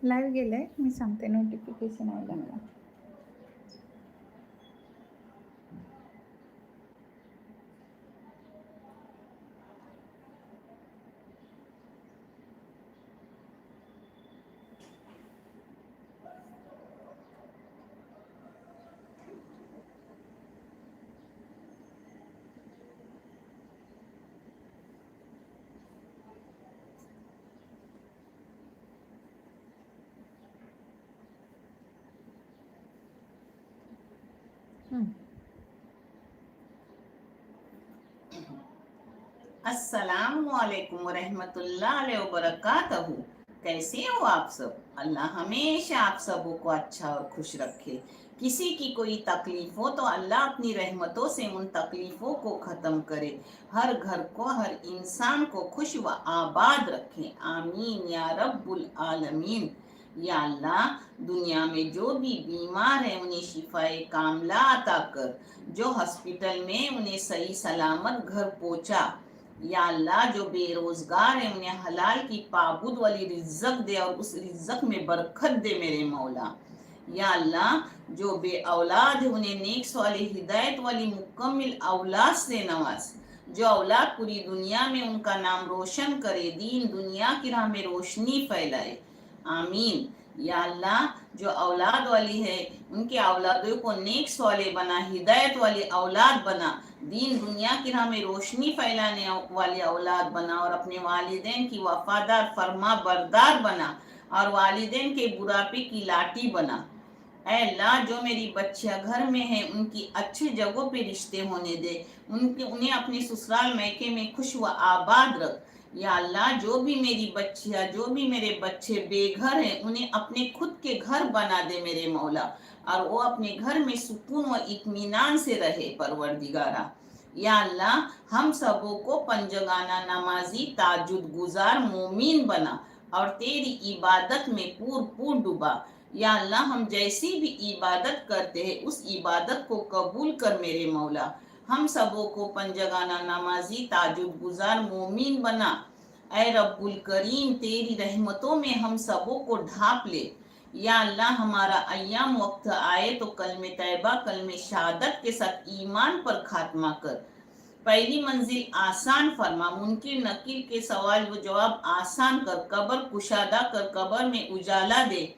Live गेलंय, मी सांगते. Notification आलं मला. अस्सलामुअलैकुम रहमतुल्लाहि व बरकातहू। कैसे हो आप सब? अल्लाह हमेशा आप सबों को अच्छा और खुश रखे। किसी की कोई तकलीफ हो तो अल्लाह अपनी रहमतों से उन तकलीफों को ख़त्म करे, हर घर को, हर इंसान को खुश व आबाद रखे। आमीन या रब्बुल आलमीन। या अल्लाह, दुनिया में जो भी बीमार है उन्हें शिफाए कामला अता कर, जो हॉस्पिटल में उन्हें सही सलामत घर पहुँचा। या अल्लाह, जो बेरोजगार है उन्हें हलाल की पाबूद वाली रिज्जक दे और उस रिज्जक में बरकत दे मेरे मौला। या अल्लाह, जो बे औलाद है उन्हें नेक वाली हिदायत वाली मुकम्मिल औलाद से नवाज, जो औलाद पूरी दुनिया में उनका नाम रोशन करे, दीन दुनिया की राह में रोशनी फैलाए। आमीन। या अल्लाह, जो औलाद वाली है उनके औलादों को नेक वाले बना, हिदायत वाली औलाद बना, दीन दुनिया की राह में रोशनी फैलाने वाले औलाद बना, और अपने वालिदैन की वफादार फरमा बरदार बना, और वालिदैन के बुढ़ापे की लाठी बना। ऐ अल्लाह, जो मेरी बच्चियां घर में हैं उनकी अच्छी जगहों पे रिश्ते होने दे, उन्हें अपने ससुराल मैके में खुश व आबाद रख। या अल्लाह, जो भी मेरी बच्चियां, जो भी मेरे बच्चे बेघर हैं उन्हें अपने खुद के घर बना दे मेरे मौला, और वो अपने घर में सुकून व इत्मीनान से रहे परवरदिगारा। या अल्लाह, हम सबों को पंजगाना नमाजी ताजुद गुजार मोमीन बना, और तेरी इबादत में पूर डूबा। या अल्लाह, हम जैसी भी इबादत करते हैं उस इबादत को कबूल कर मेरे मौला। हम सबों को पंजगाना नमाजी ताजुद गुजार मोमीन बना। ऐ रब्बुल करीम, तेरी रहमतों में हम सबों को ढाप ले। या अल्लाह, हमारा अय्याम वक्त आए तो कलमे तैयबा, कलमे शहादत के साथ ईमान पर खात्मा कर। पहली मंजिल आसान फरमा, मुनकिर नकीर के सवाल व जवाब आसान कर, कब्र कुशादा कर, कब्र में उजाला दे।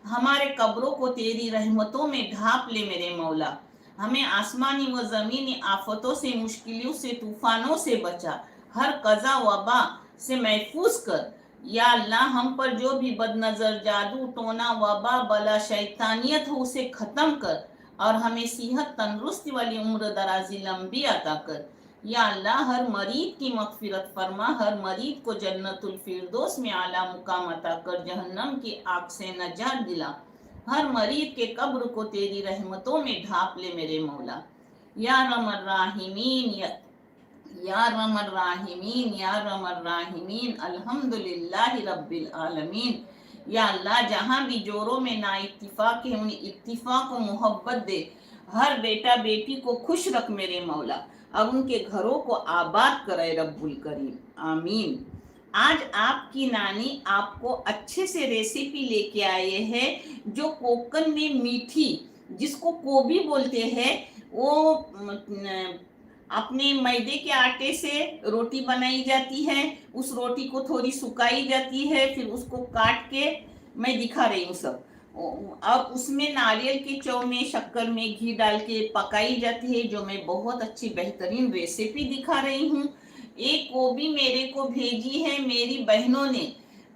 हमारे कब्रों को तेरी रहमतों में ढाप ले मेरे मौला। हमें आसमानी व ज़मीनी आफतों से, मुश्किलों से, तूफानों से बचा, हर कज़ा वबा से महफूज कर। या अल्लाह, हम पर जो भी बदनज़र, जादू टोना, वबा बला, शैतानियत हो उसे ख़त्म कर, और हमें सेहत तंदुरुस्ती वाली उम्र दराजी लंबी अता कर। या अल्लाह, हर मरीद की मगफिरत फरमा, हर मरीद को जन्नतुल फिरदौस में आला मुकाम अता कर, जहन्नम की आग से नजात दिला। हर मरीद के कब्र को तेरी रहमतों में ढाप ले मेरे मौला। या रमर राहिमीन, या रमर राहिमीन, या रमर राहिमीन, अल्हम्दुलिल्लाहि रब्बिल आलमीन। या अल्लाह, जहाँ भी जोरों में ना इत्तिफाक है उन्हें इत्तिफाक को मोहब्बत दे, हर बेटा बेटी को खुश रख मेरे मौला, और उनके घरों को आबाद करे रब्बुल करीम। आमीन। आज आपकी नानी आपको अच्छे से रेसिपी लेके आए हैं, जो कोकन में मीठी, जिसको कोबी बोलते हैं, वो अपने मैदे के आटे से रोटी बनाई जाती है। उस रोटी को थोड़ी सुखाई जाती है, फिर उसको काट के मैं दिखा रही हूँ सब। अब उसमें नारियल के चौ में, शक्कर में घी डाल के पकाई जाती है, जो मैं बहुत अच्छी बेहतरीन रेसिपी दिखा रही हूँ। एक गोभी मेरे को भेजी है मेरी बहनों ने,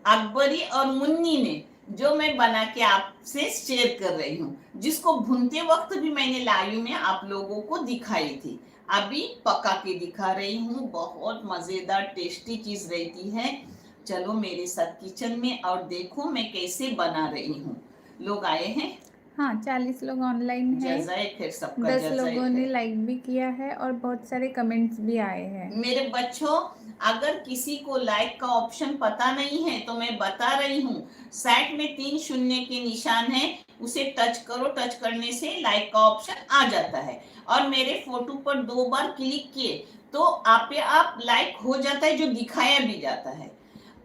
अकबरी और मुन्नी ने, जो मैं बना के आपसे शेयर कर रही हूँ, जिसको भुनते वक्त भी मैंने लाइव में आप लोगों को दिखाई थी। अभी पका के दिखा रही हूँ। बहुत मज़ेदार टेस्टी चीज़ रहती है। चलो मेरे साथ किचन में और देखो मैं कैसे बना रही हूँ। लोग आए हैं? हाँ, 40 लोग ऑनलाइन हैं। जज़ाए खैर, सबका 10 जज़ाए लोगों ने खैर। लाइक भी किया है और बहुत सारे कमेंट्स भी आए हैं। मेरे बच्चों, अगर किसी को लाइक का ऑप्शन पता नहीं है तो मैं बता रही हूँ, साइड में 3 शून्य के निशान है, उसे टच करो। टच करने से लाइक का ऑप्शन आ जाता है, और मेरे फोटो पर 2 बार क्लिक किए तो आप लाइक हो जाता है, जो दिखाया भी जाता है।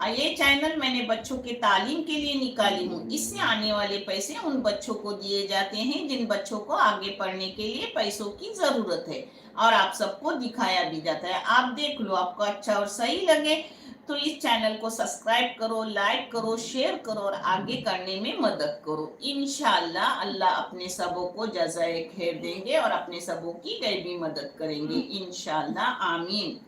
ये चैनल मैंने बच्चों के तालीम के लिए निकाली हूँ। इससे आने वाले पैसे उन बच्चों को दिए जाते हैं जिन बच्चों को आगे पढ़ने के लिए पैसों की जरूरत है, और आप सबको दिखाया भी जाता है। आप देख लो, आपको अच्छा और सही लगे तो इस चैनल को सब्सक्राइब करो, लाइक करो, शेयर करो और आगे करने में मदद करो। इंशाअल्लाह अल्लाह अपने सबों को जज़ाए खैर देंगे और अपने सबों की गैबी मदद करेंगे इंशाअल्लाह, आमीन।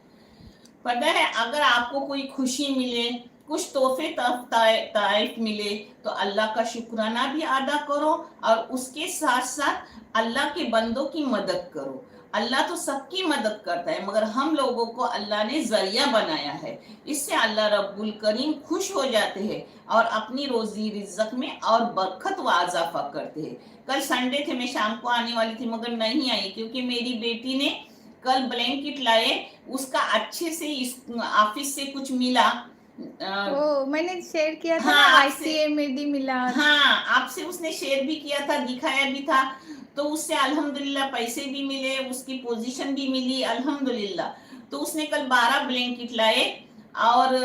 पता है, अगर आपको कोई खुशी मिले, कुछ तोहफे ताइफ मिले, तो अल्लाह का शुक्राना भी अदा करो और उसके साथ साथ अल्लाह के बंदों की मदद करो। अल्लाह तो सबकी मदद करता है, मगर हम लोगों को अल्लाह ने जरिया बनाया है। इससे अल्लाह रब्बुल करीम खुश हो जाते हैं और अपनी रोजी रिज्क में और बरकत व इजाफा करते हैं। कल संडे थे, मैं शाम को आने वाली थी मगर नहीं आई, क्योंकि मेरी बेटी ने कल ब्लैंकेट लाए, उसका अच्छे से ऑफिस से कुछ मिला। मैंने शेयर किया था। हाँ, ICA मेडी मिला। हाँ, आपसे उसने शेयर भी किया था, दिखाया भी था। तो उससे अल्हम्दुलिल्लाह पैसे भी मिले, उसकी पोजीशन भी मिली अल्हम्दुलिल्लाह। तो उसने कल 12 ब्लैंकेट लाए और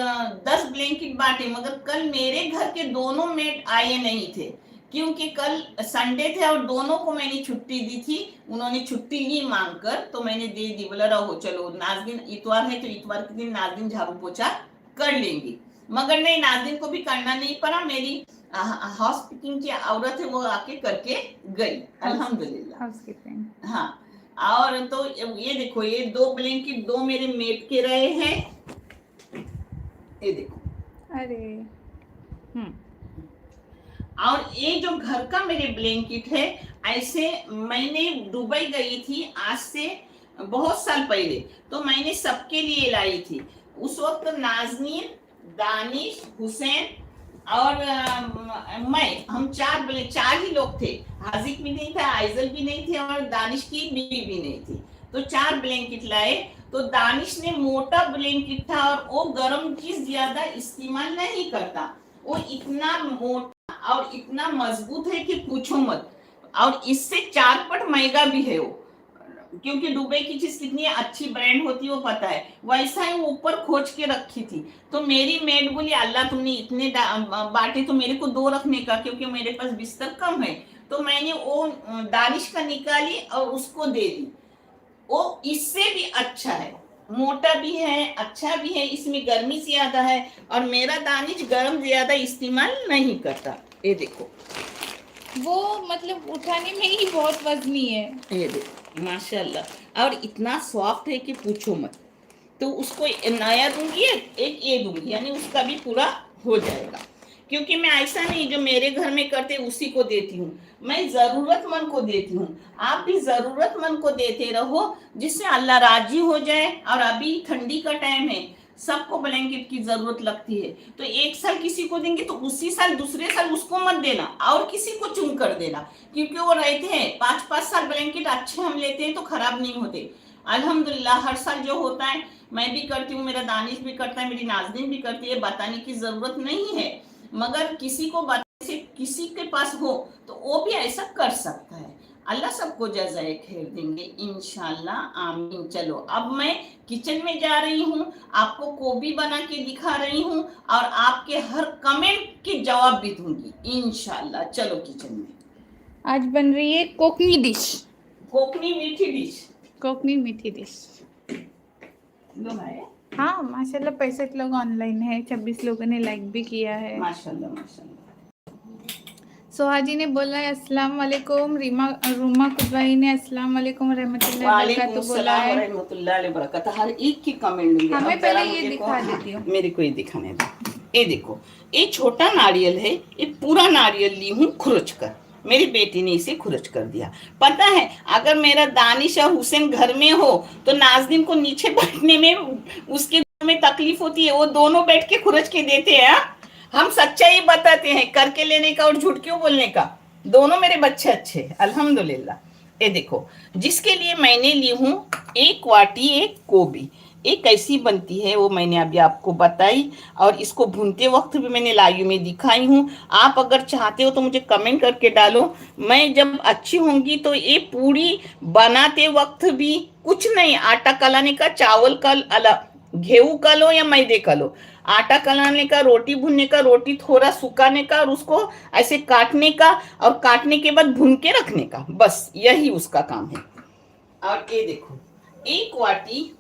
10 ब्लैंकेट बांटे, मगर कल मेरे घर के दोनों मेट आए नहीं थे, क्योंकि कल संडे थे और दोनों को मैंने छुट्टी दी थी। उन्होंने छुट्टी ली मांग कर, तो मैंने दे दी। बोला रहो, चलो नाज़रीन इतवार है तो इतवार के दिन नाज़रीन झाड़ू पोछा कर लेंगी। मगर नहीं, नाज़रीन को भी करना नहीं पड़ा। मेरी हाउस कीपिंग की औरत है, वो आके करके गई अल्हम्दुलिल्लाह। हाँ, और तो ये देखो, ये 2 ब्लैंकेट 2 मेरे मेट के रहे हैं, ये देखो। अरे और ये जो घर का मेरे ब्लैंकेट है, ऐसे मैंने दुबई गई थी आज से बहुत साल पहले, तो मैंने सबके लिए लाई थी। उस वक्त नाज़नीन, दानिश, हुसैन और मैं, हम चार ही लोग थे। हाजिक भी नहीं था, आइजल भी नहीं थे और दानिश की बीवी भी नहीं थी। तो 4 ब्लैंकेट लाए। तो दानिश ने मोटा ब्लैंकेट था और वो गर्म चीज ज्यादा इस्तेमाल नहीं करता। वो इतना मोटा और इतना मजबूत है कि पूछो मत, और इससे 4 पट महंगा भी है वो, क्योंकि दुबई की चीज कितनी अच्छी ब्रांड होती है वो पता है। वैसा ही वो ऊपर खोज के रखी थी। तो मेरी मेड बोली, अल्लाह तुमने इतने बांटे तो मेरे को 2 रखने का, क्योंकि मेरे पास बिस्तर कम है। तो मैंने वो दानिश का निकाली और उसको दे दी। वो इससे भी अच्छा है, मोटा भी है, अच्छा भी है, इसमें गर्मी ज्यादा है और मेरा दानिश गर्म ज्यादा इस्तेमाल नहीं करता। ये देखो, वो मतलब उठाने में ही बहुत वजनी है। ये देखो माशाल्लाह, और इतना सॉफ्ट है कि पूछो मत। तो उसको नया दूंगी, एक ये दूंगी, यानी उसका भी पूरा हो जाएगा। क्योंकि मैं ऐसा नहीं जो मेरे घर में करते उसी को देती हूँ, मैं जरूरतमंद को देती हूँ। आप भी जरूरतमंद को देते रहो, जिससे अल्लाह राजी हो जाए। और अभी ठंडी का टाइम है, सबको ब्लैंकेट की जरूरत लगती है। तो एक साल किसी को देंगे तो उसी साल दूसरे साल उसको मत देना और किसी को चुन कर देना, क्योंकि वो रहते हैं 5-5 साल ब्लैंकेट अच्छे हम लेते हैं तो खराब नहीं होते अल्हम्दुलिल्लाह। हर साल जो होता है मैं भी करती हूँ, मेरा दानिश भी करता है, मेरी नाज़रीन भी करती है, बताने की जरूरत नहीं है। मगर किसी को बताने से किसी के पास हो तो वो भी ऐसा कर सकता है। अल्लाह सबको जज़ाए खैर देंगे इंशाल्लाह, आमीन। चलो अब मैं किचन में जा रही हूँ, आपको गोभी बना के दिखा रही हूँ और आपके हर कमेंट के जवाब भी दूंगी इंशाल्लाह। चलो किचन में। आज बन रही है कोकनी डिश, कोकनी मीठी डिश। कोकनी मीठी डिश। लोग आए? हाँ माशाल्लाह, 65 लोग ऑनलाइन है, 26 लोगों ने लाइक भी किया है। माशाल्लाह माशाल्लाह। सोहाजी ने बोला है अस्सलाम वालेकुम। रूमा कुदवाई ने अस्सलाम वालेकुम रहमतुल्लाहि वालेकुम वबरकातुहू बोला सलाम है। रहमतुल्लाहि वबरकातुहू। हर एक की कमेंट लूंगी। हमें पहले ये दिखा देती हूँ। मेरे को ये दिखाने दो। ये देखो, ये छोटा नारियल है, ये पूरा नारियल ली हूँ खुरच कर। मेरी बेटी ने इसे खुरच कर दिया। पता है, अगर मेरा दानिश और हुसैन घर में हो तो नाज़रीन को नीचे बैठने में उसके में तकलीफ होती है, वो दोनों बैठ के खुरच के देते हैं। हम सच्चाई बताते हैं, करके लेने का और झूठ क्यों बोलने का। दोनों मेरे बच्चे अच्छे अल्हम्दुलिल्लाह। ये देखो, जिसके लिए मैंने ली हूँ 1 वाटी एक गोभी। ये कैसी बनती है वो मैंने अभी आपको बताई, और इसको भूनते वक्त भी मैंने लाइव में दिखाई हूँ। आप अगर चाहते हो तो मुझे कमेंट करके डालो, मैं जब अच्छी होंगी तो ये पूरी बनाते वक्त भी कुछ नहीं, आटा कलाने का, चावल का गेहूं का लो या मैदे का लो, आटा कलाने का, रोटी भूनने का, रोटी थोड़ा सुखाने का और उसको ऐसे काटने का, और काटने के बाद भून के रखने का, बस यही उसका काम है। और ये देखो, एक वाटी,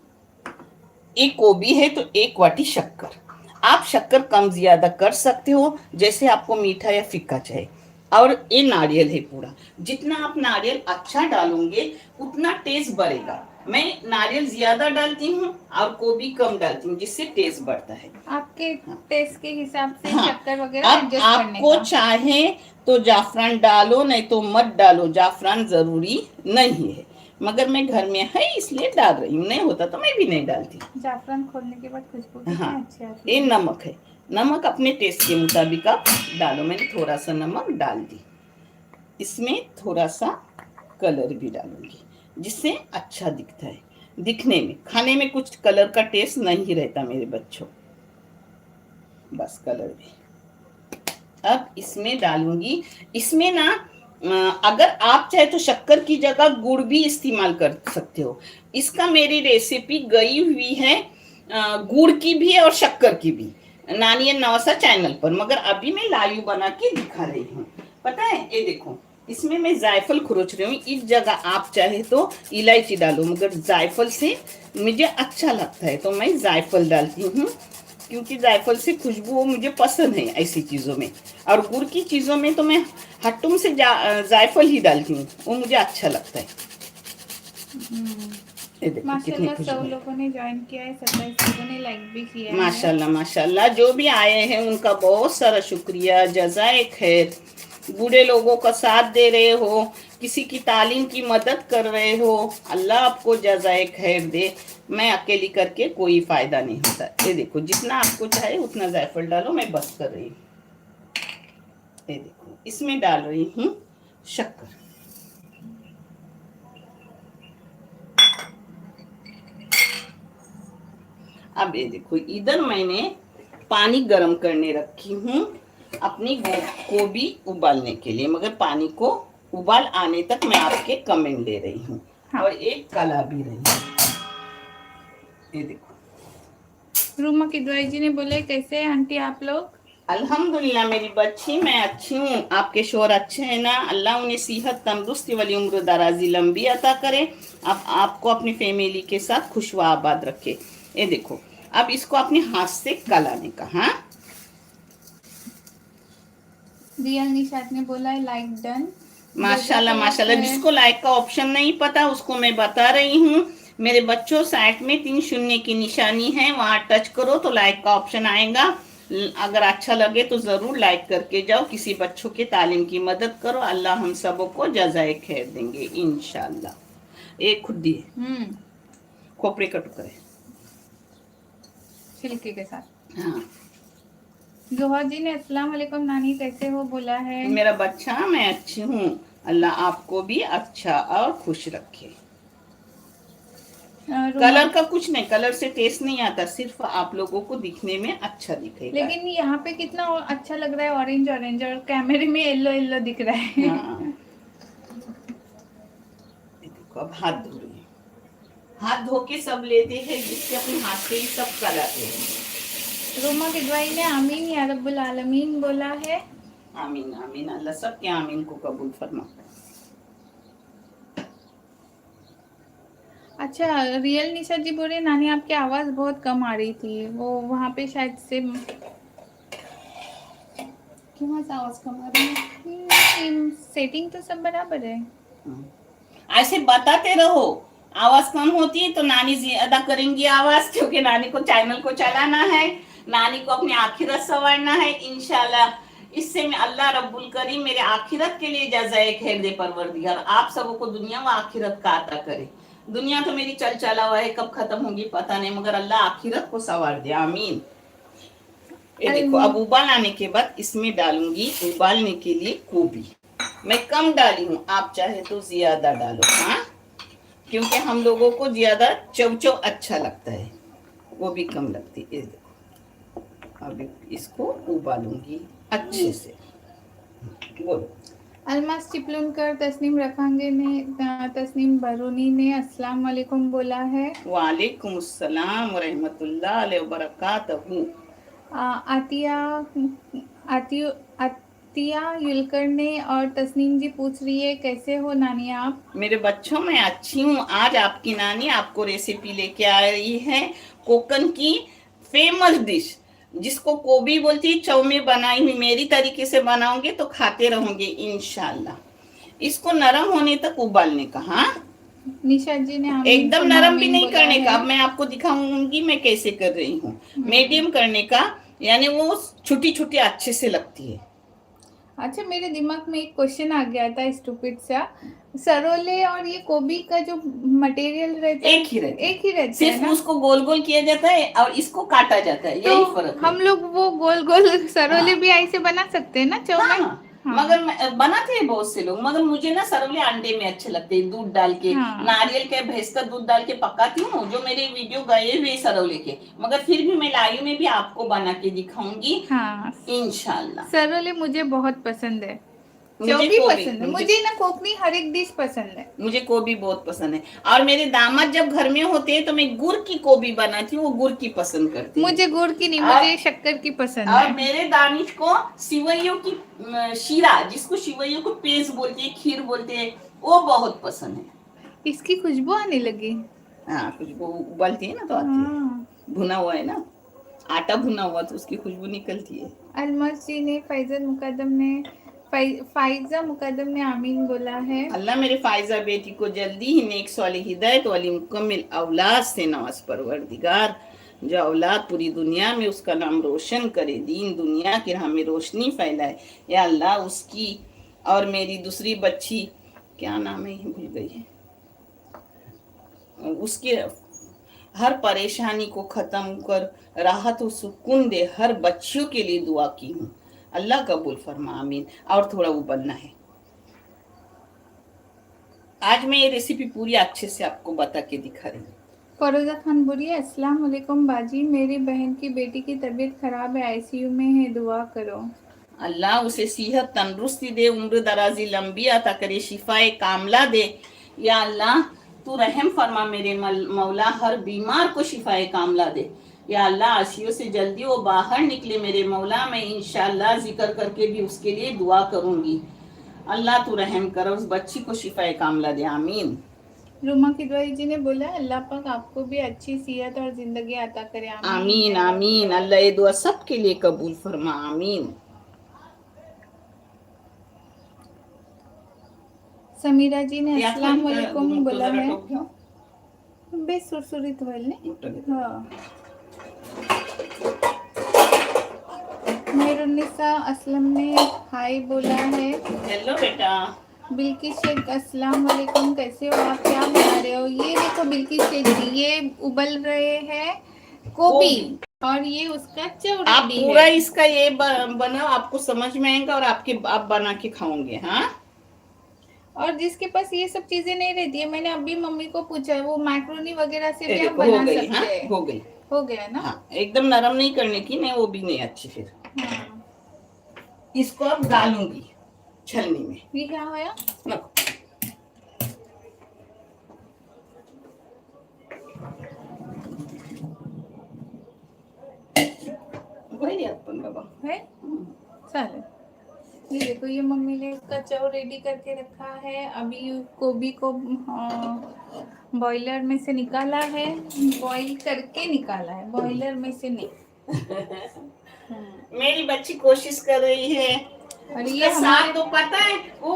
एक गोभी है तो एक वाटी शक्कर। आप शक्कर कम ज्यादा कर सकते हो, जैसे आपको मीठा या फीका चाहे। और ये नारियल है पूरा, जितना आप नारियल अच्छा डालोगे उतना टेस्ट बढ़ेगा। मैं नारियल ज्यादा डालती हूँ और गोभी कम डालती हूँ, जिससे टेस्ट बढ़ता है। आपके हाँ, टेस्ट के हिसाब से हाँ। शक्कर वगैरह अब एडजस्ट करने आपको का। चाहे तो जाफरान डालो, नहीं तो मत डालो, जाफरान जरूरी नहीं है, मगर मैं घर में है इसलिए डाल रही हूँ, नहीं होता तो मैं भी नहीं डालती। जाफरान खोलने के बाद खुशबू कितनी हाँ, अच्छी आती ये है। नमक है, नमक अपने टेस्ट के मुताबिक आप डालो, मैंने थोड़ा सा नमक डाल दी। इसमें थोड़ा सा कलर भी डालूंगी, जिससे अच्छा दिखता है दिखने में। खाने में कुछ कलर का टेस्ट नहीं रहता मेरे बच्चों, बस कलर भी। अब इसमें डालूंगी, इसमें ना अगर आप चाहे तो शक्कर की जगह गुड़ भी इस्तेमाल कर सकते हो। इसका मेरी रेसिपी गई हुई है गुड़ की भी और शक्कर की भी, नानी नवासा चैनल पर, मगर अभी मैं लाइव बना के दिखा रही हूँ। पता है, ये देखो, इसमें मैं जायफल खुरोच रही हूँ, इस जगह आप चाहे तो इलायची डालो, मगर जायफल से मुझे अच्छा लगता है तो मैं जायफल डालती हूँ, क्योंकि जायफल से खुशबू मुझे पसंद है ऐसी चीज़ों में। और गुड़ की चीज़ों में तो मैं हट्टुम से जायफल ही डालती हूँ, वो मुझे अच्छा लगता है। ये देखो कितनी माशाल्लाह, 100 खुशबू है। लोगों ने ज्वाइन किया है, 27 लोगों ने लाइक भी किया है। माशाल्लाह माशाल्लाह, जो भी आए हैं उनका बहुत सारा शुक्रिया, जज़ाए खैर। बूढ़े लोगों का साथ दे रहे हो, किसी की तालीम की मदद कर रहे हो, अल्लाह आपको जज़ाए खैर दे। मैं अकेली करके कोई फायदा नहीं होता। ये देखो, जितना आपको चाहे उतना जायफल डालो, मैं बस कर रही हूँ। ये देखो, इसमें डाल रही हूँ शक्कर। अब ये देखो, इधर मैंने पानी गर्म करने रखी हूँ अपनी गोभी उबालने के लिए, मगर पानी को उबाल आने तक मैं आपके कमेंट ले रही हूँ। हाँ। और एक कला भी रही है, ये देखो। रूमा किदवाई जी ने बोले, कैसे हैं आंटी आप लोग? अल्हम्दुलिल्लाह मेरी बच्ची, मैं अच्छी हूँ। आपके शोर अच्छे हैं ना? अल्लाह उन्हें सेहत, तंदुरुस्ती वाली उम्र दराजी लंबी अता करे। अब आपको अपनी फैमिली के साथ खुश व आबाद रखे। ये देखो, अब इसको अपने हाथ से कलाने का। हाँ, रियल निशात ने बोला है लाइक डन। माशाल्लाह जज़ाकल्लाह माशाल्लाह। खैर। जिसको लाइक का ऑप्शन नहीं पता उसको मैं बता रही हूँ। मेरे बच्चों, साइड में 3 शून्य की निशानी है, वहां टच करो तो लाइक का ऑप्शन आएगा। अगर अच्छा लगे तो जरूर लाइक करके जाओ, किसी बच्चों के तालीम की मदद करो, अल्लाह हम सबों को जज़ाए खैर देंगे इंशाल्लाह। एक खुदी है, खोपरे का टुकड़ा है, छिलके के साथ। हाँ। जोहा जी ने अस्सलाम वालेकुम नानी कैसे हो बोला है। मेरा बच्चा, मैं अच्छी हूँ, अल्लाह आपको भी अच्छा और खुश रखे। रूमा, कलर का कुछ नहीं, कलर से टेस्ट नहीं आता, सिर्फ आप लोगों को दिखने में अच्छा दिखेगा। लेकिन यहाँ पे कितना अच्छा लग रहा है, ऑरेंज ऑरेंज, और कैमरे में येलो येलो दिख रहा है। हाँ, देखो अब हाथ धो रही हूँ। हाथ धो के सब लेते हैं, जिससे अपने हाथ से ही सब कराते हैं। रूमा किदवाई ने आमीन या रब्बुल आलमीन बोला है। आमीन आमीन, अल्लाह सबके आमीन को कबूल फरमा। अच्छा, रियल निशा जी बोल रहे नानी आपकी आवाज़ बहुत कम आ रही थी, वो वहाँ पे शायद से क्यों आवाज़ कम आ रही है। सेटिंग तो सब बराबर है। ऐसे बताते रहो, आवाज कम होती है तो नानी ज्यादा करेंगी आवाज, क्योंकि नानी को चैनल को चलाना है, नानी को अपनी आखिरत संवारना है इंशाल्लाह। इससे मैं अल्लाह रब्बुल करीम मेरे आखिरत के लिए जज़ाए खैर दे परवरदिगार, आप सबों को दुनिया व आखिरत का अता करे। दुनिया तो मेरी चल चला हुआ है, कब खत्म होगी पता नहीं, मगर अल्लाह आखिरत को संवार दे, आमीन। ये देखो, अब उबाल आने के बाद इसमें डालूंगी उबालने के लिए गोभी। मैं कम डाली हूँ, आप चाहे तो ज्यादा डालो, हाँ, क्योंकि हम लोगों को ज्यादा चवचव अच्छा लगता है, वो भी कम लगती है। अब इसको उबालूंगी अच्छे से। बोलो, अलमास चिपलुनकर तस्नीम रखांगे ने तस्नीम बरूनी ने अस्सलाम वालेकुम बोला है। वालेकुम अस्सलाम व रहमतुल्लाह व बरकातहू। आतिया आतिया आतिया युलकर ने और तस्नीम जी पूछ रही है कैसे हो नानी आप। मेरे बच्चों मैं अच्छी हूँ। आज आपकी नानी आपको रेसिपी लेके आ रही है कोकन की फेमस डिश, जिसको कोबी बोलती है। चौमे बनाई हुई मेरी तरीके से बनाओगे तो खाते रहोगे इंशाल्लाह। इसको नरम होने तक उबालने का। हाँ, निशा जी ने एकदम नरम भी नहीं करने का। अब मैं आपको दिखाऊंगी मैं कैसे कर रही हूँ। मीडियम करने का, यानी वो छोटी छोटी अच्छे से लगती है। अच्छा, मेरे दिमाग में एक क्वेश्चन आ गया था स्टूपिड सा। सरोले और ये गोभी का जो मटेरियल रहता है एक ही रहता है सिर्फ ना? उसको गोल गोल किया जाता है और इसको काटा जाता है, यही फर्क है। हम लोग वो गोल गोल सरोले भी ऐसे बना सकते हैं ना चौमे? हाँ, मगर बनाते हैं बहुत से लोग, मगर मुझे ना सरोले अंडे में अच्छे लगते हैं, दूध डाल के। नारियल के भैंस का दूध डाल के पकाती हूँ, जो मेरे वीडियो गए हुए सरोले के। मगर फिर भी मैं लाइव में भी आपको बना के दिखाऊंगी इंशाल्लाह। सरोले मुझे बहुत पसंद है, मुझे भी पसंद है। मुझे ना कोकनी हर एक डिश पसंद है। मुझे गोभी बहुत पसंद है। और मेरे दामाद जब घर में होते हैं तो मैं गुड़ की गोभी बनाती हूँ, वो गुड़ की पसंद करती है। मुझे गुड़ की नहीं, मुझे शक्कर की पसंद है। और मेरे दानिश को सिवैयों की शीरा, जिसको सिवैयों को पेज बोलते हैं, खीर बोलते हैं, वो बहुत पसंद है। इसकी खुशबू आने लगी। हाँ, खुशबू उबलती है ना तो आती है। भुना हुआ है ना, आटा भुना हुआ तो उसकी खुशबू निकलती है। अलमस जी ने फाइजा मुकद्दम ने आमीन बोला है। अल्लाह मेरे फाइजा बेटी को जल्दी ही नेक साली हिदायत वाली मुकम्मिल औलाद से नवाज परवरदिगार, जो औलाद पूरी दुनिया में उसका नाम रोशन करे, दीन दुनिया की राह में रोशनी फैलाए। या अल्लाह उसकी और मेरी दूसरी बच्ची, क्या नाम है भूल गई है, उसके हर परेशानी को खत्म कर राहत और सुकून दे। हर बच्चियों के लिए दुआ की हूँ, अल्लाह कबूल फरमा, आमीन। और थोड़ा उबलना है। आज मैं ये रेसिपी पूरी अच्छे से आपको बता के दिखा रही हूँ। फरोजा खान बोलिए अस्सलाम वालेकुम बाजी, मेरी बहन की बेटी की तबीयत खराब है, आईसीयू में है, दुआ करो। अल्लाह उसे सेहत तंदुरुस्ती दे, उम्र दराजी लंबी अता करे, शिफाए कामला दे। या अल्लाह तू रहम फरमा मेरे मौला, हर बीमार को शिफाए कामला दे। या अल्लाह आशियों से जल्दी वो बाहर निकले मेरे मौला। मैं इंशाअल्लाह जिक्र करके भी उसके लिए दुआ करूंगी। अल्लाह तू रहम कर, उस बच्ची को शिफाए कामला दे, आमीन। रुमा किदवाई जी ने बोला अल्लाह पाक आपको भी अच्छी सेहत और जिंदगी अता करे, आमीन आमीन। अल्लाह ये दुआ सबके लिए कबूल फरमा, आमीन। समीरा जी ने अस्सलाम वालेकुम बोला है। बे सुरसुरित वाले हाँ। मेहरुन्निसा असलम ने हाय बोला है। हेलो बेटा। बिल्किस शेख अस्सलाम वालेकुम, कैसे हो आप, क्या बना रहे हो? ये देखो बिल्किस शेख जी, ये उबल रहे हैं गोभी और ये उसका चौड़ी आप पूरा है। इसका ये बना आपको समझ में आएगा और आप बना के खाओगे। हाँ, और जिसके पास ये सब चीजें नहीं रहती है, मैंने अभी मम्मी को पूछा, वो मैक्रोनी वगैरह से भी आप बना सकते हैं। हो गया ना? हाँ, एकदम नरम नहीं करने की, नहीं वो भी नहीं अच्छी। फिर इसको अब डालूंगी छलनी में। ये क्या होया? वही अपन बाबा है चलो। ये देखो, ये मम्मी ने इसका चौ रेडी करके रखा है। अभी गोभी को बॉयलर में से निकाला है, बॉईल करके निकाला है, बॉयलर में से नहीं। मेरी बच्ची कोशिश कर रही है। और ये साथ तो पता है, वो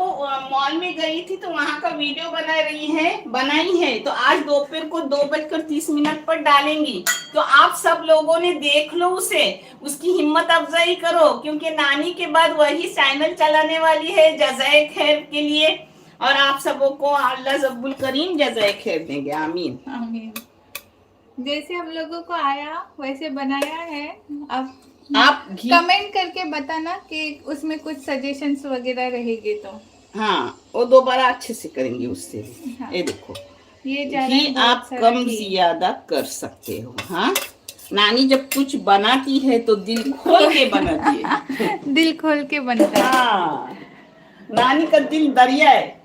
मॉल में गई थी तो वहाँ का वीडियो बनाई है तो आज दोपहर को 2:30 पर डालेंगी। तो आप सब लोगों ने देख लो उसे, उसकी हिम्मत अफजाई करो, क्योंकि नानी के बाद वही चैनल चलाने वाली है जज़ाए खैर के लिए। और आप सबों को अल्लाह रब्बुल करीम जज़ाए खैर देंगे, आमीन आमीन। जैसे हम लोगों को आया वैसे बनाया है। अब आप कमेंट करके बताना कि उसमें कुछ सजेशंस वगैरह रहेंगे तो। हाँ, वो दोबारा अच्छे से करेंगे उससे। हाँ। ये देखो, ये घी आप कम ज्यादा कर सकते हो। हाँ, नानी जब कुछ बनाती है तो दिल खोल के बनाती है। दिल खोल के बनता है। हाँ, नानी का दिल दरिया है।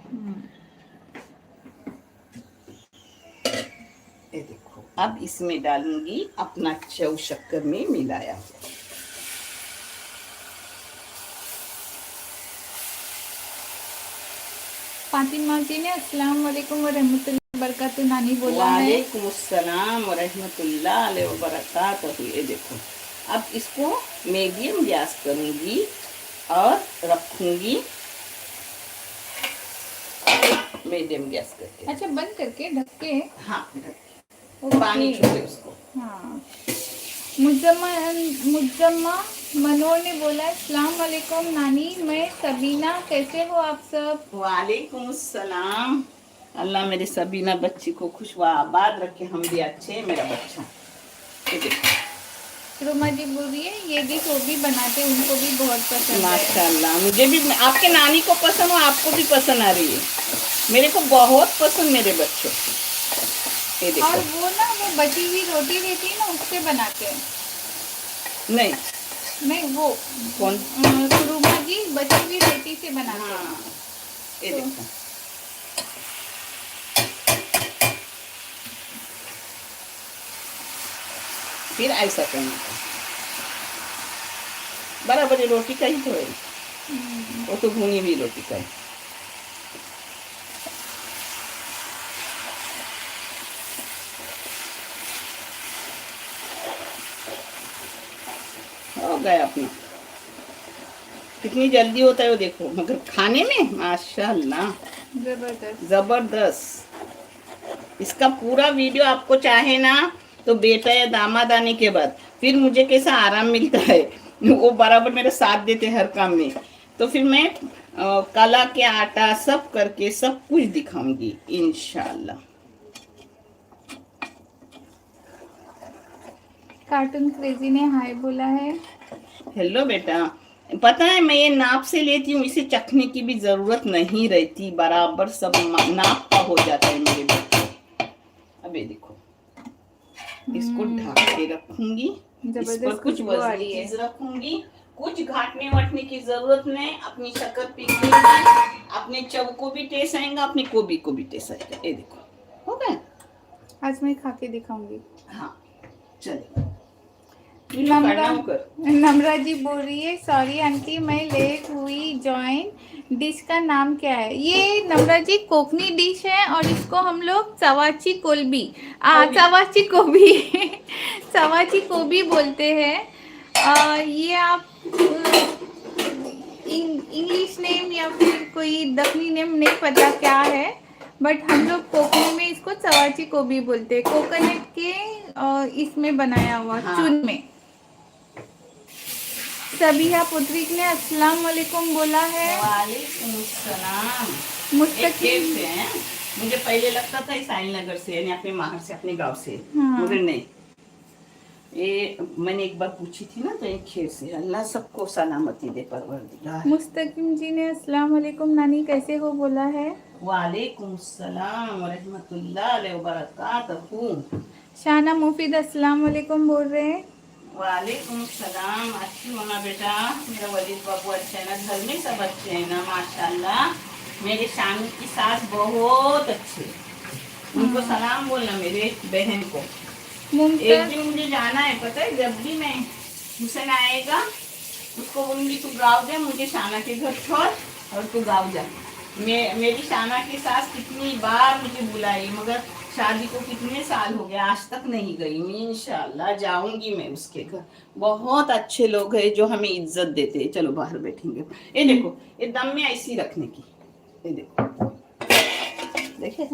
ये देखो, अब इसमें डालूंगी अपना चौ शक्कर में मिलाया हुआ। फातिमा जी ने अस्सलाम वालेकुम व रहमतुल्लाहि व बरकातहू नानी बोला है। वालेकुम अस्सलाम व रहमतुल्लाहि व बरकातहू। ये देखो, अब इसको मीडियम गैस करूंगी और रखूंगी मीडियम गैस करके। अच्छा, बंद करके ढक के। हाँ, पानी छोड़े उसको। हाँ, मुजम्मा मनोर ने बोला अस्सलाम वालेकुम नानी, मैं सबीना, कैसे हो आप सब? वालेकुम अस्सलाम। अल्लाह मेरे सबीना बच्ची को खुश व आबाद रखे, हम भी अच्छे, मेरा बच्चा। ये देखो, रुमा जी बोल रही है ये डिश वो भी बनाते, उनको भी बहुत पसंद है। माशाल्लाह, मुझे भी, आपके नानी को पसंद हो, आपको भी पसंद आ रही है। मेरे को बहुत पसंद मेरे बच्चों। ये देखो, और वो ना, वो बची हुई रोटी रहती है ना, उससे बनाते हैं। नहीं, वो कौन? रुमा जी बची हुई रोटी से बनाते हैं। हाँ, ये तो देखो, फिर ऐसा करना था। बराबर ये रोटी का ही तो है, वो तो भुनी हुई रोटी का है। हो गया अपना। कितनी जल्दी होता है वो देखो, मगर खाने में माशाल्लाह जबरदस्त। जबरदस्त। इसका पूरा वीडियो आपको चाहे ना तो बेटा या दामाद आने के बाद फिर मुझे कैसा आराम मिलता है, वो बराबर मेरा साथ देते हर काम में। तो फिर मैं कला के आटा सब करके सब कुछ दिखाऊंगी इंशाल्लाह। कार्टून क्रेजी ने हाय बोला है। हेलो बेटा, पता है मैं ये नाप से लेती हूँ, इसे चखने की भी जरूरत नहीं रहती, बराबर सब नाप का हो जाता है मेरे बच्चे। अब ये देखो, इसको ढक के रखूंगी, इस पर कुछ वजनी चीज रखूंगी, कुछ घाटने वाटने की जरूरत नहीं। अपनी शक्कर पिघलेगी, अपने चव को भी टेस्ट आएगा, अपने कोबी को भी टेस्ट आएगा। ये देखो, हो गया। आज मैं खा के दिखाऊंगी। हाँ, चले। नम्रा जी बोल रही है सॉरी आंटी मैं लेट हुई ज्वाइन। डिश का नाम क्या है? ये नम्रा जी कोकनी डिश है और इसको हम लोग चवाची कोलबी चवाची कोबी चवाची कोबी बोलते हैं। ये आप इंग्लिश नेम या फिर कोई दक्षिणी नेम नहीं पता क्या है, बट हम लोग कोकनी में इसको चवाची कोबी बोलते हैं। कोकोनट के इसमें बनाया हुआ, हाँ। चून में। सबिहा पुत्रिक ने अस्सलाम वालेकुम बोला है। वालेकुम सलाम। मुस्तकिम से हैं। मुझे पहले लगता था साहिल नगर से, यानी अपने माहर से, अपने गांव से। हाँ। मगर नहीं, ये मैंने एक बार पूछी थी ना, तो एक खेर से। अल्लाह सबको सलामती दे परवरदिगार। मुस्तकिम जी ने अस्सलाम वालेकुम नानी कैसे हो बोला है। वालेकुम सलाम व रहमतुल्लाहि व बरकातहू। शाना मुफीद अस्सलाम वालेकुम बोल रहे हैं। वालेकुम सलाम। अच्छी होना बेटा, मेरा वलीद बाबू अच्छा है ना, घर में सब अच्छे हैं ना माशाल्लाह। मेरे शानू की सास बहुत अच्छे, उनको सलाम बोलना मेरे बहन को। एक दिन मुझे जाना है, पता है, जब भी मैं हुसैन आएगा उसको बोलूंगी तू गाँव जा, मुझे शाना के घर छोड़ और तू गाँव जा। मेरी शाना की सास कितनी बार मुझे बुलाई, मगर शादी को कितने साल हो गए, आज तक नहीं गई मैं। इंशाल्लाह जाऊंगी मैं उसके घर। बहुत अच्छे लोग हैं जो हमें इज्जत देते हैं। चलो बाहर बैठेंगे। ये देखो, ये दम में ऐसी रखने की, ये देखो, देखे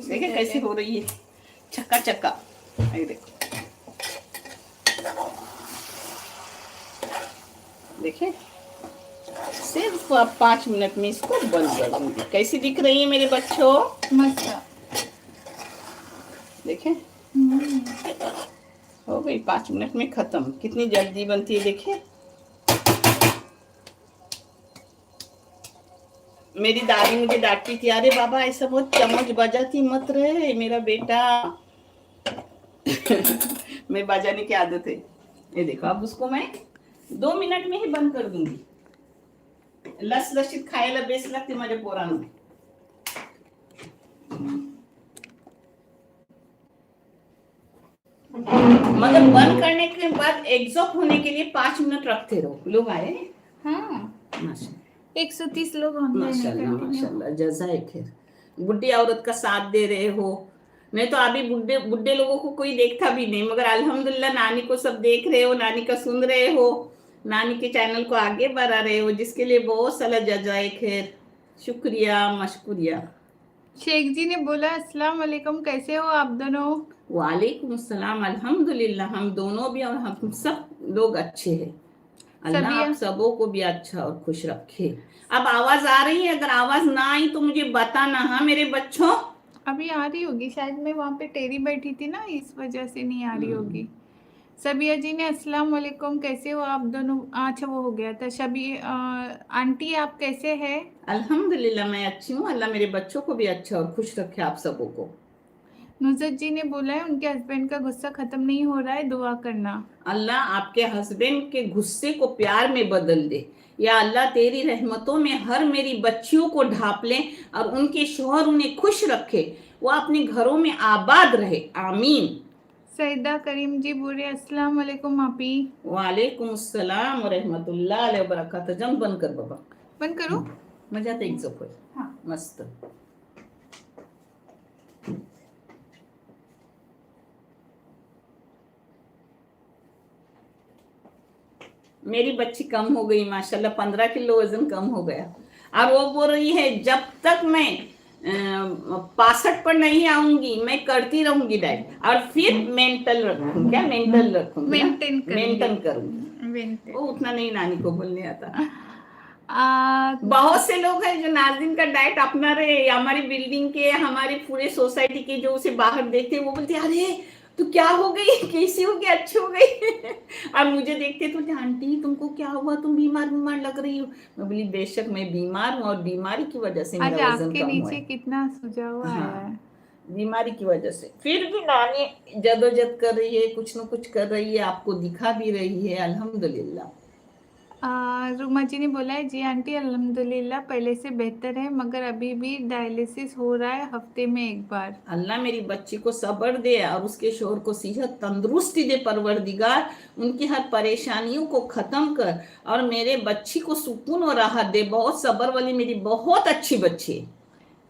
देखे कैसी हो रही है, चक्का चक्का। ये देखो, देखे, सिर्फ 5 मिनट में इसको बंद कर दूंगी। कैसी दिख रही है मेरे बच्चों? मस्त। देखे, हो गई 5 मिनट में खत्म। कितनी जल्दी बनती है, देखे। मेरी दादी मुझे डांटती थी, अरे बाबा ऐसा बहुत चम्मच बजाती मत रहे मेरा बेटा। मैं बजाने की आदत है। ये देखो, अब उसको मैं 2 मिनट में ही बंद कर दूंगी। लसलशीत खायला बेस्ट लागते माझ्या पोरांना. मगर बंद करने के बाद एग्जॉस्ट होने के लिए 5 मिनट रखते रहो. लोग आए. हाँ, माशाल्लाह 130 लोग ऑनलाइन है. माशाल्लाह कंटिन्यू. माशाल्लाह. जज़ाए खैर. बुढ़ी औरत का साथ दे रहे हो. नहीं तो अभी बुढ़े बुढ़े लोगों को कोई देखता भी नहीं, मगर अल्हम्दुलिल्लाह नानी को सब देख रहे हो, नानी का सुन रहे हो, नानी के चैनल को आगे बढ़ा रहे हो, जिसके लिए बहुत सारा जज़ाए खैर. शुक्रिया मशकुरिया. शेख जी ने बोला अस्सलाम वालेकुम, कैसे हो आप दोनों? वालेकुम सलाम. अल्हम्दुलिल्लाह हम दोनों भी और हम सब लोग अच्छे हैं. अल्लाह सभी- आप सबों को भी अच्छा और खुश रखे. अब आवाज आ रही है? अगर आवाज ना आई तो मुझे बताना. हाँ मेरे बच्चों. अभी आ रही होगी शायद, मैं वहाँ पे टेरी बैठी थी ना, इस वजह से नहीं आ रही होगी. सबिया जी ने अस्सलाम वालेकुम, कैसे हो आप दोनों? अच्छा वो हो गया था. आंटी आप कैसे हैं? अल्हम्दुलिल्लाह मैं अच्छी हूँ. अल्लाह मेरे बच्चों को भी अच्छा और खुश रखे आप सबों को. नुजत जी ने बोला है उनके हस्बैंड का गुस्सा खत्म नहीं हो रहा है, दुआ करना. अल्लाह आपके हस्बैंड के गुस्से को प्यार में बदल दे. या अल्लाह तेरी रहमतों में हर मेरी बच्चियों को ढाप ले और उनके शौहर उन्हें खुश रखे, वो अपने घरों में आबाद रहे. आमीन. सईदा करीम जी बोले अस्सलाम वालेकुम आपी. वालेकुम अस्सलाम व रहमतुल्लाहि व बरकातहू. जम बंद कर बाबा. बंद करो. मजा आता एक झोप. हाँ. मस्त. मेरी बच्ची कम हो गई माशाल्लाह. 15 किलो वजन कम हो गया. और वो बोल रही है जब तक मैं 65 पर नहीं आऊंगी मैं करती रहूंगी डाइट और फिर मेंटल रखूंगी. क्या मेंटल रखूंगी? मेंटेन करूंगी. मेंटेन करूंगी. मेंटेन. वो उतना नहीं नानी को बोलने आता. आ, बहुत से लोग हैं जो नाज़रीन का डाइट अपना रहे. हमारी बिल्डिंग के, हमारे पूरे सोसाइटी के जो उसे बाहर देखते वो बोलते अरे तू क्या हो गई, कैसी हो गई, अच्छी हो गई. और मुझे देखते तो आंटी तुमको क्या हुआ, तुम बीमार बीमार लग रही हो. मैं बोली बेशक मैं बीमार हूँ और बीमारी की वजह से आज मेरा वजन आपके कम हुआ नीचे है. कितना सुझा हुआ हाँ. है. बीमारी की वजह से. फिर भी नानी जदोजहद कर रही है, कुछ न कुछ कर रही है, आपको दिखा भी रही है. अल्हम्दुलिल्लाह. रुमा जी ने बोला है जी आंटी अल्हम्दुलिल्लाह पहले से बेहतर है, मगर अभी भी डायलिसिस हो रहा है हफ्ते में एक बार. अल्लाह मेरी बच्ची को सब्र दे और उसके शोहर को सेहत तंदुरुस्ती दे. परवरदिगार उनकी हर परेशानियों को खत्म कर और मेरे बच्ची को सुकून और राहत दे. बहुत सब्र वाली मेरी बहुत अच्छी बच्ची है.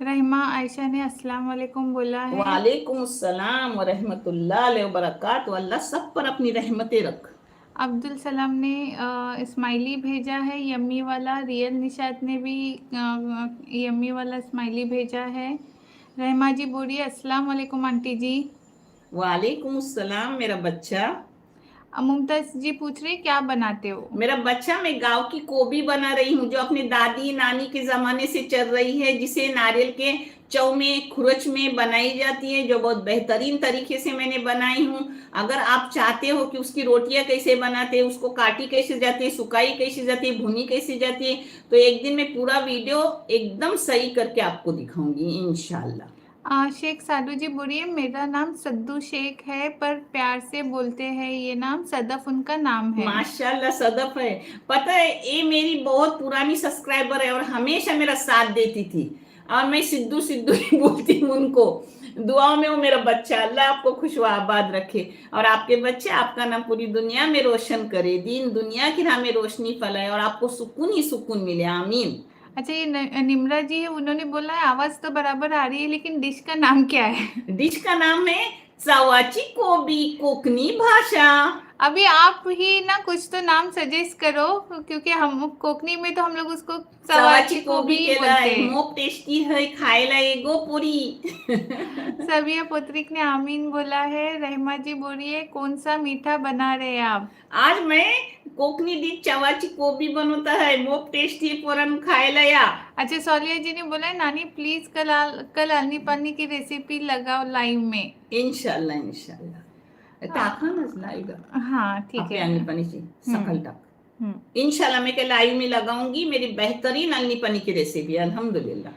रहमा आयशा ने अस्सलाम वालेकुम बोला है. वालेकुम अस्सलाम व रहमतुल्लाहि व बरकातहू. अल्लाह सब पर अपनी रहमतें रख. अब्दुल सलाम ने स्माइली भेजा है यम्मी वाला. रियल निशात ने भी यम्मी वाला स्माइली भेजा है. रहमा जी बोलिए अस्सलाम वालेकुम आंटी जी. वालेकुम अस्सलाम मेरा बच्चा. मुमताज जी पूछ रही क्या बनाते हो? मेरा बच्चा मैं गांव की कोबी बना रही हूँ जो अपनी दादी नानी के जमाने से चल रही है, जिसे नारियल के चौ में खुरच में बनाई जाती है, जो बहुत बेहतरीन तरीके से मैंने बनाई हूँ. अगर आप चाहते हो कि उसकी रोटियां कैसे बनाते हैं, उसको काटी कैसे जाती है, सुखाई कैसे जाती है, भुनी कैसे जाती है, तो एक दिन मैं पूरा वीडियो एकदम सही करके आपको दिखाऊंगी इंशाल्लाह. शेख साधु जी बोलिए मेरा नाम सद्दू शेख है पर प्यार से बोलते हैं ये नाम सदफ उनका नाम है. माशाल्लाह सदफ है. पता है ये मेरी बहुत पुरानी सब्सक्राइबर है और हमेशा मेरा साथ देती थी और मैं सिद्धू सिद्धू ही बोलती हूँ उनको. दुआओं में वो मेरा बच्चा. अल्लाह आपको खुश व आबाद रखे और आपके बच्चे आपका नाम पूरी दुनिया में रोशन करे, दीन दुनिया की राह में रोशनी फैलाए और आपको सुकून ही सुकून मिले. आमीन. अच्छा ये निम्रा जी है, उन्होंने बोला है आवाज तो बराबर आ रही है लेकिन डिश का नाम क्या है? डिश का नाम है चवाची कोबी कोकणी भाषा. अभी आप ही ना कुछ तो नाम सजेस्ट करो, क्योंकि हम कोकणी में तो हम लोग उसको चवाची कोबी बोलते केला हैं. मोप टेस्टी है, खायला एगो पुरी. सबिया पुत्रिक ने आमीन बोला है. रहमा जी बोलिए कौन सा मीठा बना रहे हैं आप? आज मैं कोकणी डिश चवाची कोबी बनवता है. मोप टेस्टी पोरांनो खायला या. अच्छा सोलिया जी ने बोला है नानी प्लीज कल आलनी पानी की रेसिपी लगाओ लाइव में. इंशाल्लाह इंशाल्लाह. टाकूनच लाईव्ह. हाँ ठीक आपली है. अन्नी पानीची सकाळ टाक. हम्म. इंशाल्लाह मैं कल लाइव में लगाऊंगी मेरी बेहतरीन अन्नी पानी की रेसिपी. अल्हम्दुलिल्लाह.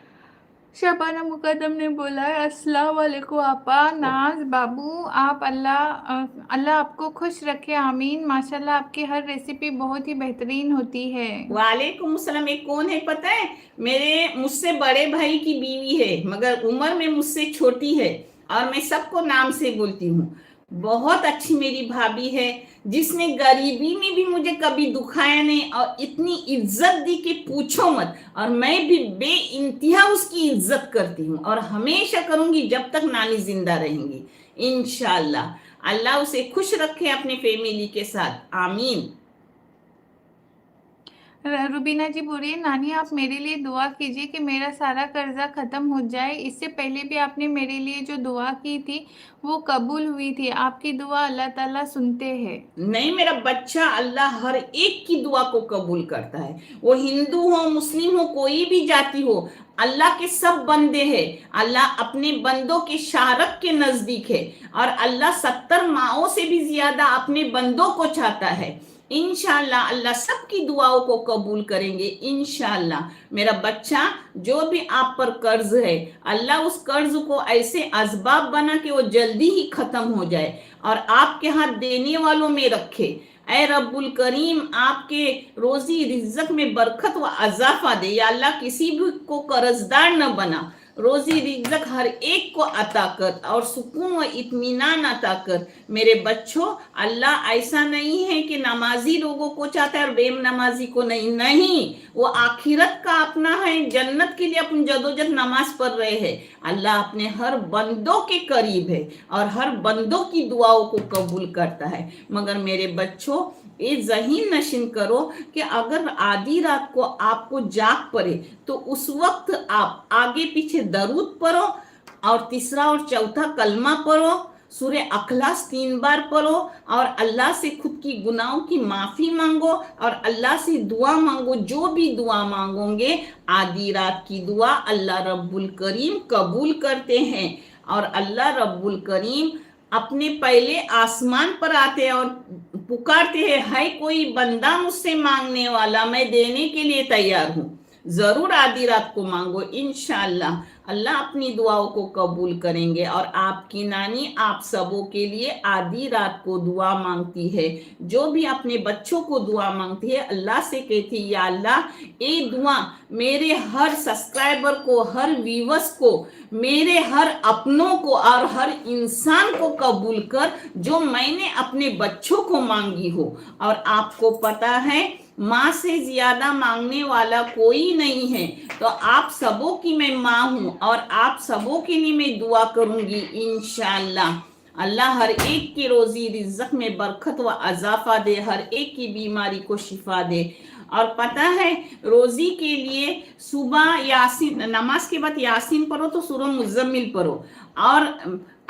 शबाना मुकद्दम ने बोला है, अस्सलाम वालेकुम आपा। नाज बाबू, आप अल्लाह आपको खुश रखे, आमीन। माशाल्लाह आपकी हर रेसिपी बहुत ही बेहतरीन होती है। वालेकुम सलाम। ये कौन है पता है? मेरे मुझसे बड़े भाई की बीवी है, मगर उम्र में मुझसे छोटी है, और मैं सबको नाम से बोलती हूँ। बहुत अच्छी मेरी भाभी है, जिसने गरीबी में भी मुझे कभी दुखाया नहीं, और इतनी इज्जत दी कि पूछो मत। और मैं भी बे इंतहा उसकी इज्जत करती हूँ, और हमेशा करूंगी जब तक नानी जिंदा रहेंगी, इंशाल्लाह। अल्लाह उसे खुश रखे अपने फैमिली के साथ, आमीन। रुबीना जी बोल रही है, नानी आप मेरे लिए दुआ कीजिए कि मेरा सारा कर्जा ख़त्म हो जाए। इससे पहले भी आपने मेरे लिए जो दुआ की थी वो कबूल हुई थी। आपकी दुआ अल्लाह ताला सुनते हैं। नहीं मेरा बच्चा, अल्लाह हर एक की दुआ को कबूल करता है। वो हिंदू हो, मुस्लिम हो, कोई भी जाति हो, अल्लाह के सब बंदे हैं। अल्लाह अपने बंदों के शारक के नजदीक है, और अल्लाह 70 माओं से भी ज्यादा अपने बंदों को चाहता है। इंशाल्लाह अल्लाह सबकी दुआओं को कबूल करेंगे, इंशाल्लाह। मेरा बच्चा, जो भी आप पर कर्ज है, अल्लाह उस कर्ज को ऐसे असबाब बना कि वो जल्दी ही खत्म हो जाए, और आपके हाथ देने वालों में रखे। ऐ रब्बुल करीम, आपके रोजी रिज्जक में बरकत व अजाफा दे। या अल्लाह किसी भी को कर्जदार न बना, रोजी रिज्जक हर एक को अता कर, और सुकून व इत्मीनान अता कर। मेरे बच्चों, अल्लाह ऐसा नहीं है कि नमाजी लोगों को चाहता है और बेनमाजी को नहीं। नहीं, वो आखिरत का अपना है, जन्नत के लिए अपन जदोजहद नमाज पढ़ रहे हैं। अल्लाह अपने हर बंदों के करीब है, और हर बंदों की दुआओं को कबूल करता है। मगर मेरे बच्चों, ये जहीन नशीन करो कि अगर आधी रात को आपको जाग पड़े, तो उस वक्त आप आगे पीछे दरूद पढ़ो, और तीसरा और चौथा कलमा पढ़ो, सूर्य अखलास 3 बार पढ़ो, और अल्लाह से खुद की गुनाहों की माफी मांगो, और अल्लाह से दुआ मांगो। जो भी दुआ मांगोगे, आधी रात की दुआ अल्लाह रब्बुल करीम कबूल करते हैं। और अल्लाह रब्बुल करीम अपने पहले आसमान पर आते हैं और पुकारते हैं, है कोई बंदा मुझसे मांगने वाला, मैं देने के लिए तैयार हूँ। जरूर आधी रात को मांगो, इंशाल्लाह अल्लाह अपनी दुआओं को कबूल करेंगे। और आपकी नानी आप सबों के लिए आधी रात को दुआ मांगती है। जो भी अपने बच्चों को दुआ मांगती है, अल्लाह से कहती है, या अल्लाह, ये दुआ मेरे हर सब्सक्राइबर को, हर व्यूवर्स को, मेरे हर अपनों को, और हर इंसान को कबूल कर, जो मैंने अपने बच्चों को मांगी हो। और आपको पता है, माँ से ज्यादा मांगने वाला कोई नहीं है। तो आप सबों की मैं माँ हूँ, और आप सबों के लिए मैं दुआ करूंगी, इंशाल्लाह। अल्लाह हर एक की रोजी रिज्क में बरकत व अजाफा दे, हर एक की बीमारी को शिफा दे। और पता है, रोजी के लिए सुबह यासीन, नमाज के बाद यासीन पढ़ो, तो सूरह मुज़म्मिल पढ़ो। और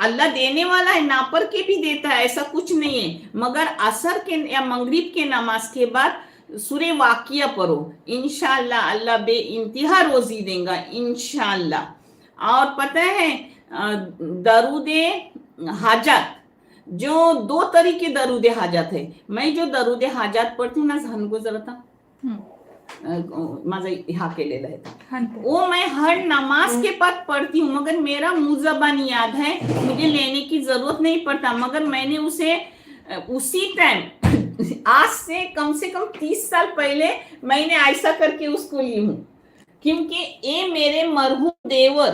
अल्लाह देने वाला है, ना पढ़ के भी देता है, ऐसा कुछ नहीं है। मगर असर के या मगरिब के नमाज के बाद सूरे वाकिया पढ़ो, इंशाल्लाह अल्लाह बे इंतहा रोजी देगा, इंशाल्लाह। और पता है, दरूदे हाजत, जो 2 तरीके दरूदे हाजत है। मैं जो दरूदे हाजत पढ़ती हूँ ना, हनको जरा था माझा ह्या केलेला आहे, वो मैं हर नमाज के बाद पढ़ती हूँ। मगर मेरा मुँह ज़बान याद है, मुझे लेने की जरूरत नहीं पड़ता, मगर मैंने उसे उसी टाइम आज से कम 30 साल पहले मैंने ऐसा करके उसको ली हूँ। क्योंकि ये मेरे मरहूम देवर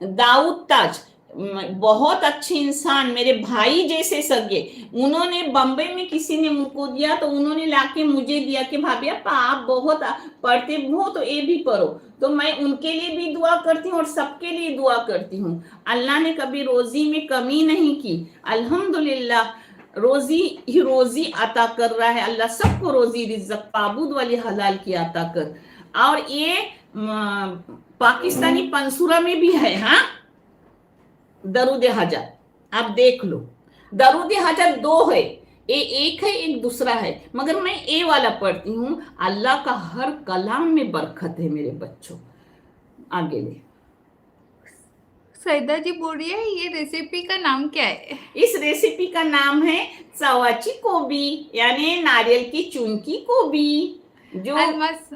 दाऊद ताज, बहुत अच्छे इंसान, मेरे भाई जैसे सगे, उन्होंने बम्बई में किसी ने मुझको दिया, तो उन्होंने लाके मुझे दिया कि भाभी आप बहुत पढ़ते हो, तो ये भी पढ़ो। तो मैं उनके लिए भी दुआ करती हूँ, और सबके लिए दुआ करती हूँ। अल्लाह ने कभी रोजी में कमी नहीं की, अल्हम्दुलिल्लाह। रोजी ही रोजी अता कर रहा है। अल्लाह सबको रोजी रिज्क पाबूद वाली हलाल की अता कर। और ये पाकिस्तानी पंसूरा में भी है, हाँ, दरूद हजत, आप देख लो। दरूद हजत 2 है, एक है, एक दूसरा है, मगर मैं ये वाला पढ़ती हूँ। अल्लाह का हर कलाम में बरकत है मेरे बच्चों। आगे ले। सईदा जी बोल रही है, ये रेसिपी का नाम क्या है? इस रेसिपी का नाम है चवाची कोबी, यानी नारियल की चून की कोबी। जो अलमस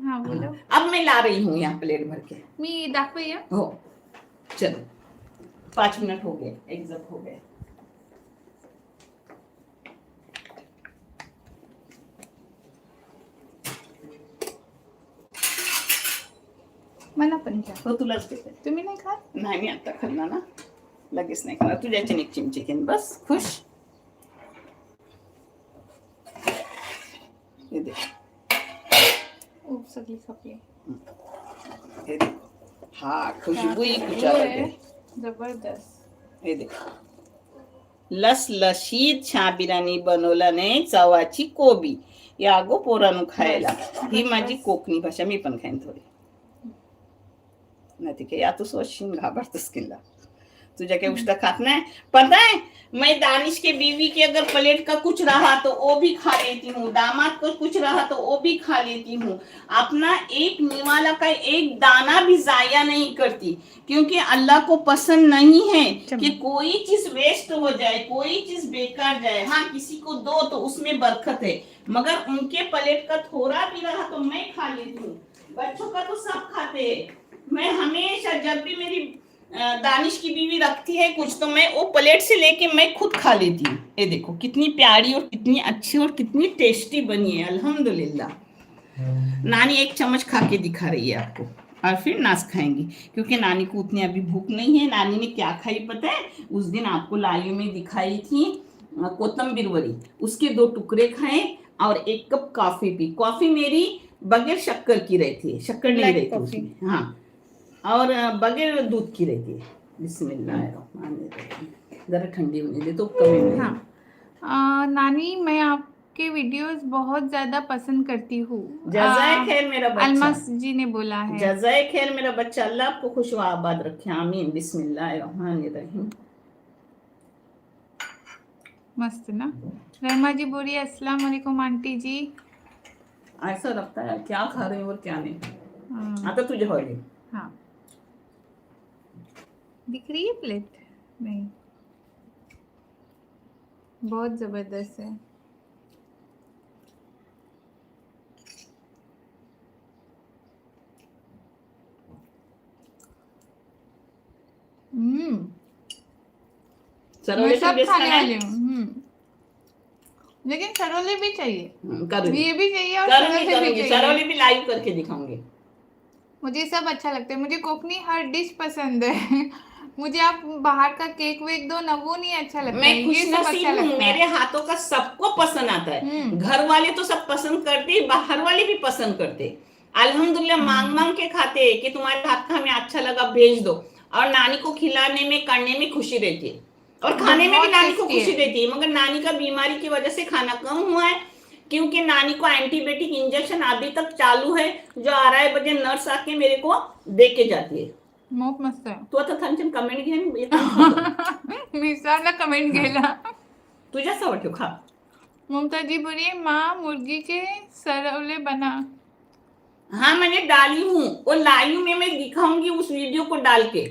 हाँ बोलो. अब मैं ला रही हूँ यहाँ प्लेट भर के. मी दाखवूया. हो चलो 5 मिनट हो गए, एक्झॅक्ट हो गए. मला पण द्या. हो तुलाच देते. तुम्ही नाही खात? नाही मी आता खाल्ला ना, लगेच नाही खाणार. तुझ्याची एक चिमची घेईन बस. खुश. हे दे. खूप सगळी खपली. हे दे. हा खुशबू ही कुछ वो अलग है. है. जबरदस्त. हे दे. लसलशीत शाबिरानी बनवल्याने चवाची कोबी. या गो पोरांनो खायला. ही माझी कोकणी भाषा. मी पण खाईन थोडी. नहीं ठीक है, या तो सोचशील घाबरतस किल्ला. तुझे क्या उष्टा खातना है. पता है मैं दानिश के बीवी के अगर प्लेट का कुछ रहा तो वो भी खा लेती हूँ, दामाद को कुछ रहा तो वो भी खा लेती हूँ. अपना एक निवाला का एक दाना भी जाया नहीं करती, क्योंकि अल्लाह को पसंद नहीं है कि कोई चीज वेस्ट हो जाए, कोई चीज बेकार जाए. हाँ किसी को दो तो उसमें बरकत है, मगर उनके प्लेट का थोड़ा भी रहा तो मैं खा लेती हूँ. बच्चों का तो सब खाते हैं. मैं हमेशा जब भी मेरी दानिश की बीवी रखती है कुछ तो मैं वो प्लेट से लेके मैं खुद खा लेती हूँ. ये देखो कितनी प्यारी और कितनी अच्छी और कितनी टेस्टी बनी है अल्हम्दुलिल्लाह. नानी एक चम्मच खा के दिखा रही है आपको और फिर नाश खाएंगी, क्योंकि नानी को उतनी अभी भूख नहीं है. नानी ने क्या खाई पता है, उस दिन आपको लाइव में दिखाई थी कोतंबीर वड़ी, उसके 2 टुकड़े खाए और 1 कप कॉफी पी. कॉफी मेरी बगैर शक्कर की रहती है, शक्कर नहीं रहती उसमें. हाँ और बगैर दूध की रहती है. बिस्मिल्लाहिर्रहमानिर्रहीम. जरा ठंडी होने दे तो कमी में. हाँ नानी मैं आपके वीडियोस बहुत ज्यादा पसंद करती हूँ. जज़ाए खैर मेरा बच्चा. अलमस जी ने बोला है. जज़ाए खैर मेरा बच्चा. अल्लाह आपको खुश व आबाद रखे. आमीन. बिस्मिल्लाहिर्रहमानिर्रहीम. मस्त ना. रहमा जी बोलिए अस्सलाम वालेकुम आंटी जी. ऐसा लगता है क्या खा रहे हो और क्या नहीं. हाँ. आता तुझे हो गई. हाँ दिख रही है प्लेट? नहीं. बहुत जबरदस्त है. सरोले मैं की सब बेस खाने खाना है? वाली हूँ. लेकिन सरोले भी चाहिए. करूंगी. ये भी चाहिए और करूंगी सरोले भी करूंगी. चाहिए. सरोले भी लाइव करके दिखाऊंगी. मुझे सब अच्छा लगता है. मुझे कोकनी हर डिश पसंद है. मुझे आप बाहर का केक वेक दो ना, वो नहीं अच्छा लगता मैं है. ये सब खुशनसीब अच्छा हूँ, लगता मेरे है. हाथों का सबको पसंद आता है. घर वाले तो सब पसंद करते, बाहर वाले भी पसंद करते. अल्हम्दुलिल्लाह मांग मांग के खाते कि तुम्हारे हाथ का हमें अच्छा लगा भेज दो. और नानी को खिलाने में करने में खुशी रहती है और खाने में भी बहुत नानी को टेस्टी खुशी है. रहती है. मगर नानी का बीमारी की वजह से खाना कम हुआ है, क्योंकि नानी को एंटीबायोटिक इंजेक्शन अभी तक चालू है, जो 12 बजे नर्स आके मेरे को दे के जाती है. बहुत मस्त आहे. तू आता थांबून कमेंट घे. मी विसरला कमेंट घ्यायला. तुझ्याच आवडतो खा. ममता जी बोलिए माँ मुर्गी के सरोले बना. हाँ मैंने डाली हूँ, और लाइव में मैं दिखाऊंगी उस वीडियो को डाल के,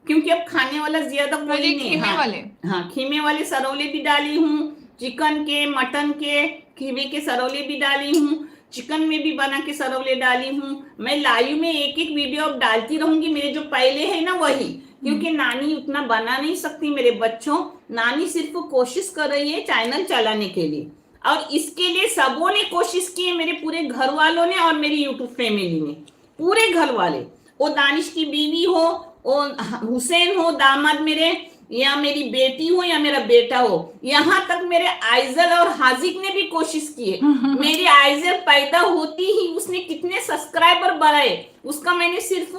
क्योंकि अब खाने वाला ज्यादा कोई मुझे नहीं. खीमे हाँ वाले. हाँ खीमे वाले सरोले भी डाली हूँ, चिकन के मटन के खीमे के सरोले भी डाली हूँ, चिकन में भी बना के सरोले डाली हूँ. मैं लाइव में एक एक वीडियो अब डालती रहूंगी. मेरे जो पहले है ना वही, क्योंकि नानी उतना बना नहीं सकती मेरे बच्चों. नानी सिर्फ कोशिश कर रही है चैनल चलाने के लिए, और इसके लिए सबों ने कोशिश की है. मेरे पूरे घर वालों ने और मेरी यूट्यूब फैमिली ने, पूरे घर वाले. वो दानिश की बीवी हो, वो हुसैन हो दामाद मेरे, या मेरी बेटी हो या मेरा बेटा हो, यहाँ तक मेरे आइजल और हाजिक ने भी कोशिश की है. मेरी आइजल पैदा होती ही उसने कितने सब्सक्राइबर बढ़ाए, उसका मैंने सिर्फ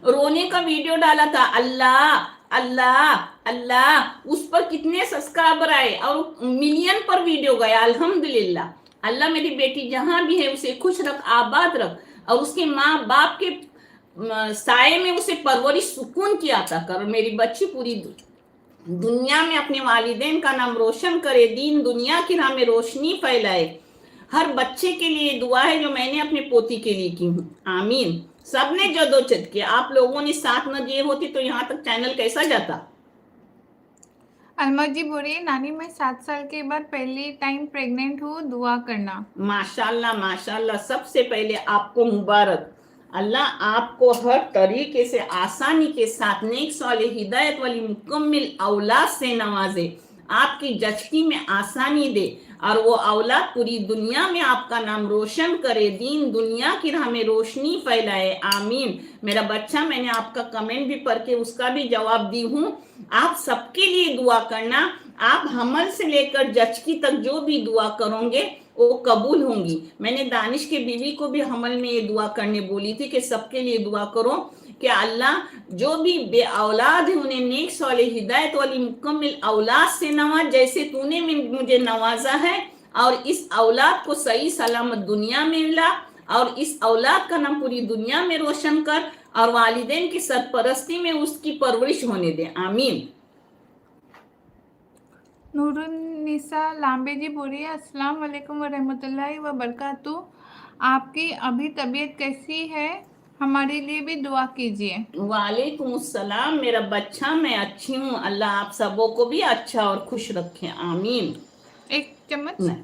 रोने का वीडियो डाला था. अल्लाह अल्लाह अल्लाह, उस पर कितने सब्सक्राइबर आए और मिलियन पर वीडियो गया. अल्हम्दुलिल्लाह. अल्लाह मेरी बेटी जहां भी है उसे खुश रख, आबाद रख, और उसके माँ बाप के साये में उसे परवरिश सुकून की अता कर. मेरी बच्ची पूरी दुनिया में अपने वालिदैन का नाम रोशन करे, दीन दुनिया की राह में रोशनी फैलाए. हर बच्चे के लिए दुआ है जो मैंने अपने पोती के लिए की हूँ. आमीन. सबने जदोजहद किया, आप लोगों ने साथ न दिए होते तो यहाँ तक चैनल कैसा जाता. अलमत जी बोल रही है, नानी मैं 7 साल के बाद पहली टाइम प्रेग्नेंट हूँ, दुआ करना। माशाल्लाह माशाल्लाह, सबसे पहले आपको मुबारक। अल्लाह आपको हर तरीके से आसानी के साथ नेक साले हिदायत वाली मुकम्मिल औलाद से नवाजे, आपकी जचकी में आसानी दे, और वो औलाद पूरी दुनिया में आपका नाम रोशन करे, दीन दुनिया की राह में रोशनी फैलाए, आमीन। मेरा बच्चा, मैंने आपका कमेंट भी पढ़ के उसका भी जवाब दी हूँ। आप सबके लिए दुआ करना। आप हमल से लेकर जचकी तक जो भी दुआ करोगे वो कबूल होंगी। मैंने दानिश के बीवी को भी हमल में ये दुआ करने बोली थी कि सबके लिए दुआ करो कि अल्लाह जो भी बे औलाद है उन्हें नेक साले हिदायत वाली मुकम्मिल औलाद से नवाज, जैसे तूने मुझे नवाजा है, और इस औलाद को सही सलामत दुनिया में मिला, और इस औलाद का नाम पूरी दुनिया में रोशन कर, और वालिदैन की सरपरस्ती में उसकी परवरिश होने दे, आमीन। नूरुन्निसा लांबे जी बोल रही है, अस्सलाम वालेकुम व रहमतुल्लाहि व बरकातुहू। आपकी अभी तबीयत कैसी है? हमारे लिए भी दुआ कीजिए। वालेकुम सलाम मेरा बच्चा, मैं अच्छी हूँ। अल्लाह आप सबों को भी अच्छा और खुश रखे, आमीन। एक चम्मच। नहीं,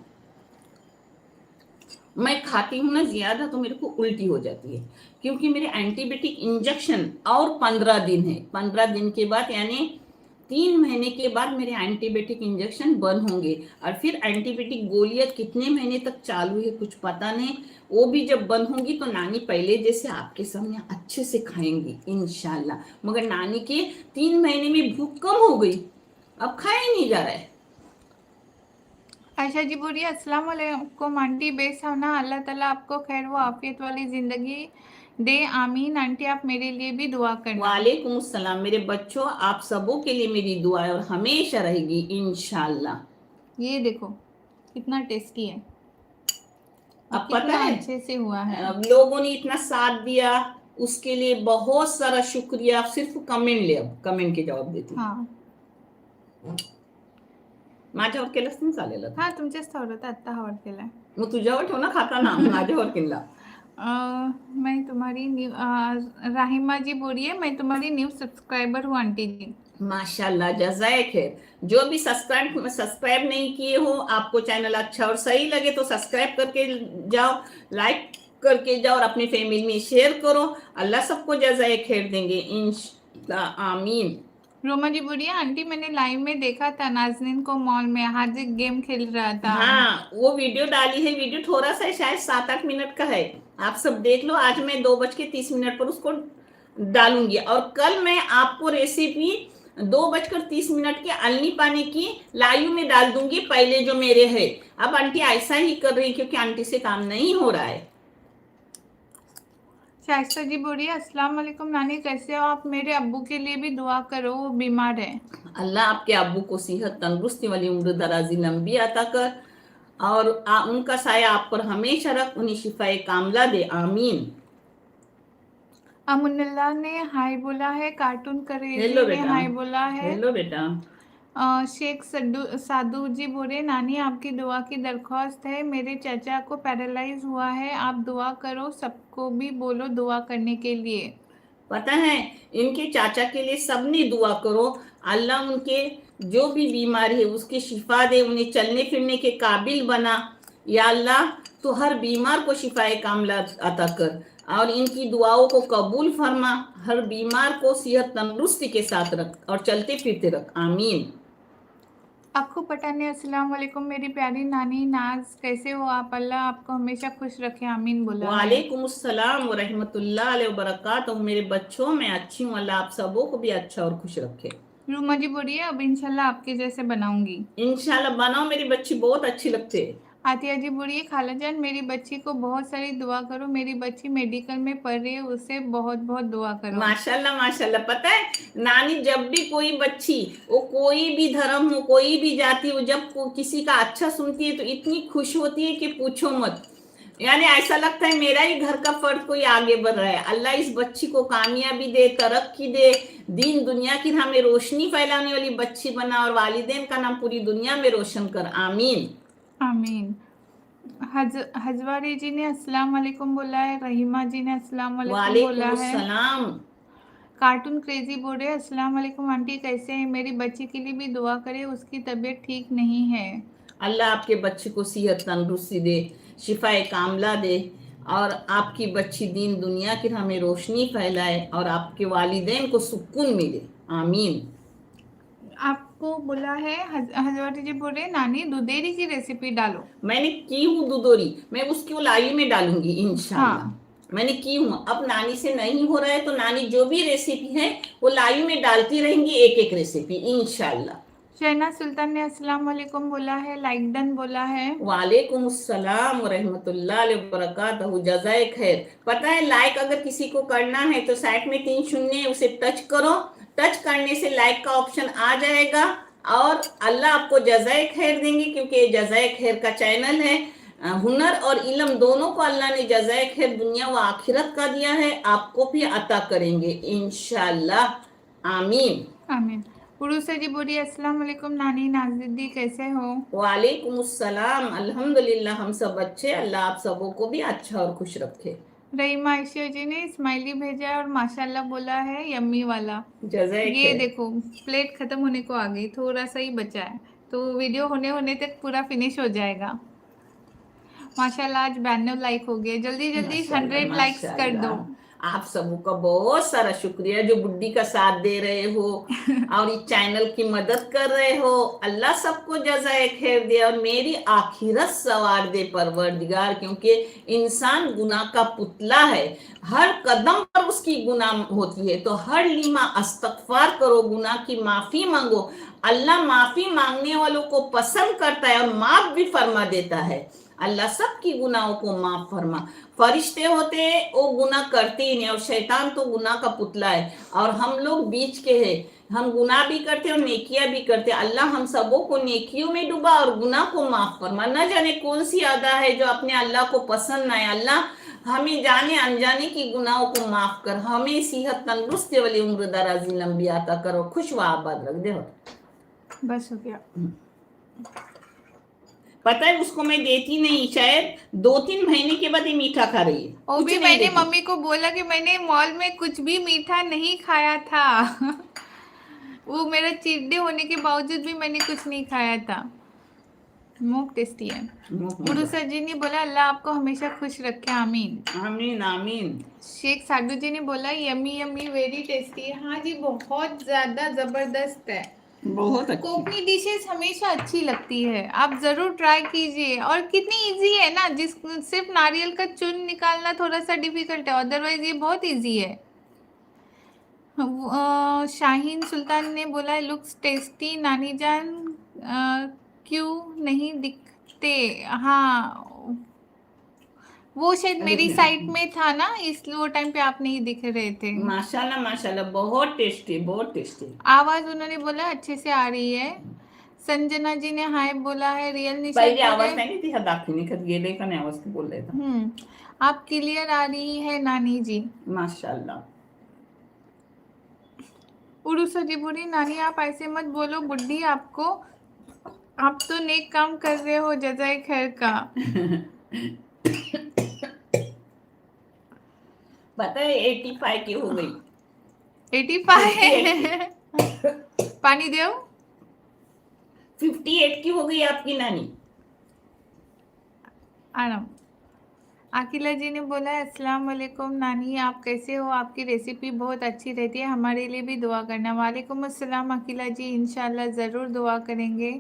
मैं खाती हूँ ना ज्यादा तो मेरे को उल्टी हो जाती है, क्योंकि मेरे एंटीबायोटिक इंजेक्शन और 15 दिन है। 15 दिन के बाद यानी 3 महीने के बाद मेरे एंटीबायोटिक इंजेक्शन बंद होंगे, और फिर एंटीबायोटिक गोलियां कितने महीने तक चालू है कुछ पता नहीं। वो भी जब बंद होंगी तो नानी पहले जैसे आपके सामने अच्छे से खाएंगी इंशाल्लाह। मगर नानी के 3 महीने में भूख कम हो गई, अब खाया ही नहीं जा रहा है। आयशा जी बोल रही है, अस्सलाम वालेकुम आंटी, बेसहाना अल्लाह ताला आपको खैर व आफियत वाली ज़िंदगी दे, आमीन। आंटी आप मेरे लिए भी दुआ करना। वालेकुम सलाम मेरे बच्चों, आप सबों के लिए मेरी दुआ है और हमेशा रहेगी इंशाल्लाह। ये देखो कितना टेस्टी है और अब पता कितना है, अच्छे से हुआ है। लोगों ने इतना साथ दिया, उसके लिए बहुत सारा शुक्रिया। आप सिर्फ कमेंट ले, अब कमेंट के जवाब देती हाँ माझ्यावर केलंच नाही चालेल आता. हाँ तुमचेच थोडं आत्ता हवड केलाय। मग तुझ्यावर ठेव ना खाताना, माझ्यावर केला. मैं तुम्हारी न्यू राहिमा जी बोलिए, मैं तुम्हारी न्यू सब्सक्राइबर हूँ आंटी जी। माशाल्लाह, जज़ाए खैर। जो भी सब्सक्राइब नहीं किए हो, आपको चैनल अच्छा और सही लगे तो सब्सक्राइब करके जाओ, लाइक करके जाओ, और अपनी फैमिली में शेयर करो। अल्लाह सबको जज़ाए खैर देंगे इंशाल्लाह, आमीन। रोमा जी बोलिए, आंटी मैंने लाइव में देखा था नाजनीन को मॉल में, हार्दिक गेम खेल रहा था। हाँ, वो वीडियो डाली है। वीडियो थोड़ा सा है, शायद 7-8 मिनट का है। आप सब देख लो। आज मैं 2:30 पर उसको डालूंगी, और कल मैं आपको रेसिपी 2:30 की अल्ली पानी की लाइव में डाल दूंगी, पहले जो मेरे है। अब आंटी ऐसा ही कर रही, क्योंकि आंटी से काम नहीं हो रहा है। शाइस्ता जी बोलिए, अस्सलाम वालेकुम नानी, कैसे हो आप? मेरे अब्बू के लिए भी दुआ करो, वो बीमार है। अल्लाह आपके अब्बू को सेहत तंदुरुस्ती वाली उम्र दराजी लंबी अता कर, और उनका साया आप पर हमेशा रख, उन्हें शिफाए कामला दे, आमीन। अमुन्नल्ला ने हाय बोला है, कार्टून करेजी हेलो ने बेटा, हाय बोला है। हेलो बेटा। शेख साधु जी बोले, नानी आपकी दुआ की दरख्वास्त है, मेरे चाचा को पैरालाइज हुआ है, आप दुआ करो, सबको भी बोलो दुआ करने के लिए। पता है, इनके चाचा के लिए सबने दुआ करो। अल्लाह उनके जो भी बीमारी है उसकी शिफा दे, उन्हें चलने फिरने के काबिल बना। या अल्लाह, तो हर बीमार को शिफाए कामला अता कर, और इनकी दुआओं को कबूल फरमा। हर बीमार को सेहत तंदुरुस्ती के साथ रख और चलते फिरते रख, आमीन। अक्खू पठाने, अस्सलाम वालेकुम मेरी प्यारी नानी नाज, कैसे हो आप? अल्लाह आपको हमेशा खुश रखे, आमीन बोला है। वालेकुम अस्सलाम व रहमतुल्लाहि व बरकातहू। मेरे बच्चों, मैं अच्छी हूँ। अल्लाह आप सबों को भी अच्छा और खुश रखे। रूमा जी बोलिए, अब इंशाल्लाह आपके जैसे बनाऊंगी। इंशाल्लाह बनाओ, मेरी बच्ची बहुत अच्छी लगती है। आतिया जी बोलिए, खाला जान मेरी बच्ची को बहुत सारी दुआ करो, मेरी बच्ची मेडिकल में पढ़ रही है, उसे बहुत बहुत दुआ करो। माशाल्लाह माशाल्लाह। पता है, नानी जब भी कोई बच्ची, वो कोई भी धर्म हो, कोई भी जाति हो, जब किसी का अच्छा सुनती है तो इतनी खुश होती है कि पूछो मत। यानी ऐसा लगता है मेरा ही घर का फर्द कोई आगे बढ़ रहा है। अल्लाह इस बच्ची को कामयाबी दे, तरक्की दे, दीन दुनिया की हमें रोशनी फैलाने वाली बच्ची बना, और वालिदैन का नाम पूरी दुनिया में रोशन कर, आमीन। आमीन। हजवारी जी ने अस्सलाम वालेकुम बोला है, रहीमा जी ने अस्सलाम वालेकुम बोला वालेकुम है। सलाम। कार्टून क्रेजी बोल रहे हैं, अस्सलाम वालेकुम आंटी, कैसे हैं? मेरी बच्ची के लिए भी दुआ करें, उसकी तबीयत ठीक नहीं है। अल्लाह आपके बच्चे को सेहत तंदुरुस्ती दे, शिफाए कामला दे, और आपकी बच्ची दीन दुनिया की हमें रोशनी फैलाए और आपके वालिदैन को सुकून मिले। आमीन। आपको बोला है हजरत जी बोल रहे हैं, नानी दूधेरी की रेसिपी डालो। मैंने की हूँ दुदोरी, मैं उसकी लाइव में डालूंगी इंशाल्लाह। हाँ, मैंने की हूँ, अब नानी से नहीं हो रहा है तो नानी जो भी रेसिपी है वो लाइव में डालती रहेंगी, एक एक रेसिपी इंशाल्लाह। शहनाज सुल्तान ने अस्सलाम वालेकुम बोला है, लाइक डन बोला है। वालेकुम अस्सलाम व रहमतुल्लाहि व बरकातहू। जज़ाए खैर। पता है, लाइक अगर किसी को करना है तो साइड में 3 शून्य है, उसे टच करो। टच करने से लाइक का ऑप्शन आ जाएगा और अल्लाह आपको जज़ाए खैर देंगे, क्योंकि ये जज़ाए खैर का चैनल है। हुनर और इल्म दोनों को अल्लाह ने जज़ाए खैर दुनिया व आखिरत का दिया है, आपको भी अता करेंगे इंशाल्लाह। आमीन। आमीन। उरूसा जी बोलिए, अस्सलाम वालेकुम नानी नाज़िदी, कैसे हो? वालेकुम अस्सलाम। अल्हम्दुलिल्लाह, हम सब अच्छे। अल्लाह आप सबों को भी अच्छा और खुश रखे। रहीमा आयशा जी ने स्माइली भेजा है और माशाल्लाह बोला है, यम्मी वाला। जज़ाए ये खैर। देखो, प्लेट खत्म होने को आ गई, थोड़ा सा ही बचा है, तो वीडियो होने होने तक पूरा फिनिश हो जाएगा। माशाल्लाह आज 92 लाइक हो गए, जल्दी जल्दी माशाल्लाह 100 लाइक्स कर दो। माशाल्लाह। आप सबों का बहुत सारा शुक्रिया जो बुड्ढी का साथ दे रहे हो और इस चैनल की मदद कर रहे हो। अल्लाह सबको जज़ाए खैर दे और मेरी आखिरत सवार दे परवरदिगार, क्योंकि इंसान गुनाह का पुतला है। हर कदम पर उसकी गुनाह होती है, तो हर लिमा अस्तगफार करो, गुनाह की माफी मांगो। अल्लाह माफी मांगने वालों को पसंद करता है और माफ भी फरमा देता है। अल्लाह सबकी गुनाहों को माफ फरमा। फरिश्ते होते वो गुनाह करते ही नहीं, और शैतान तो गुनाह का पुतला है, और हम लोग बीच के हैं। हम गुनाह भी करते और नेकियां भी करते। अल्लाह हम सबों को नेकियों में डुबा और गुनाह को माफ फरमा। न जाने कौन सी अदा है जो अपने अल्लाह को पसंद ना है। अल्लाह हमें जाने अनजाने की गुनाहों को माफ कर, हमें सेहत तंदुरुस्ती वाली उम्र दराजी लंबी आता करो, खुश व आबाद रख दे। बस हो गया। पता है, उसको मैं देती नहीं, शायद 2-3 महीने के बाद ये मीठा खा रही है। वो कुछ भी नहीं मैंने देती। मम्मी को बोला कि मैंने मॉल में कुछ भी मीठा नहीं खाया था। वो मेरा चीट डे होने के बावजूद भी मैंने कुछ नहीं खाया था। बहुत टेस्टी है। उरुसा जी ने बोला, अल्लाह आपको हमेशा खुश रखे, आमीन। आमीन आमीन। शेख साडू जी ने बोला, यमी यमी वेरी टेस्टी। हाँ जी, बहुत ज्यादा जबरदस्त है। बहुत अच्छी। कोकनी डिशेस हमेशा अच्छी लगती है, आप जरूर ट्राई कीजिए। और कितनी इजी है ना, जिस सिर्फ नारियल का चून निकालना थोड़ा सा डिफिकल्ट है, अदरवाइज ये बहुत इजी है। शाहीन सुल्तान ने बोला, लुक्स टेस्टी नानी जान, क्यों नहीं दिखते? हाँ, वो शायद मेरी साइट में था ना, इस वो टाइम पे आप नहीं दिख रहे थे। माशाल्लाह माशाल्लाह, बहुत टेस्टी बहुत टेस्टी। आवाज उन्होंने बोला अच्छे से आ रही है। संजना जी ने हाय बोला है। रियल निशा पहले आवाज नहीं थी, दाखिनी खत गेले का नहीं आवाज की बोल रहे था। आप क्लियर आ रही है नानी जी। माशाल्लाह। उरुसा जी बोली, नानी आप ऐसे मत बोलो, बुढ़ी आपको, आप तो नेक काम कर रहे हो, जज़ाए खैर का। पता है 85 की हो गई। 85? पानी दो। 58 की हो गई आपकी नानी। आराम। आकिला जी ने बोला, अस्सलाम वालेकुम नानी, आप कैसे हो? आपकी रेसिपी बहुत अच्छी रहती है, हमारे लिए भी दुआ करना। वालेकुम अस्सलाम अकीला जी, इंशाल्लाह ज़रूर दुआ करेंगे।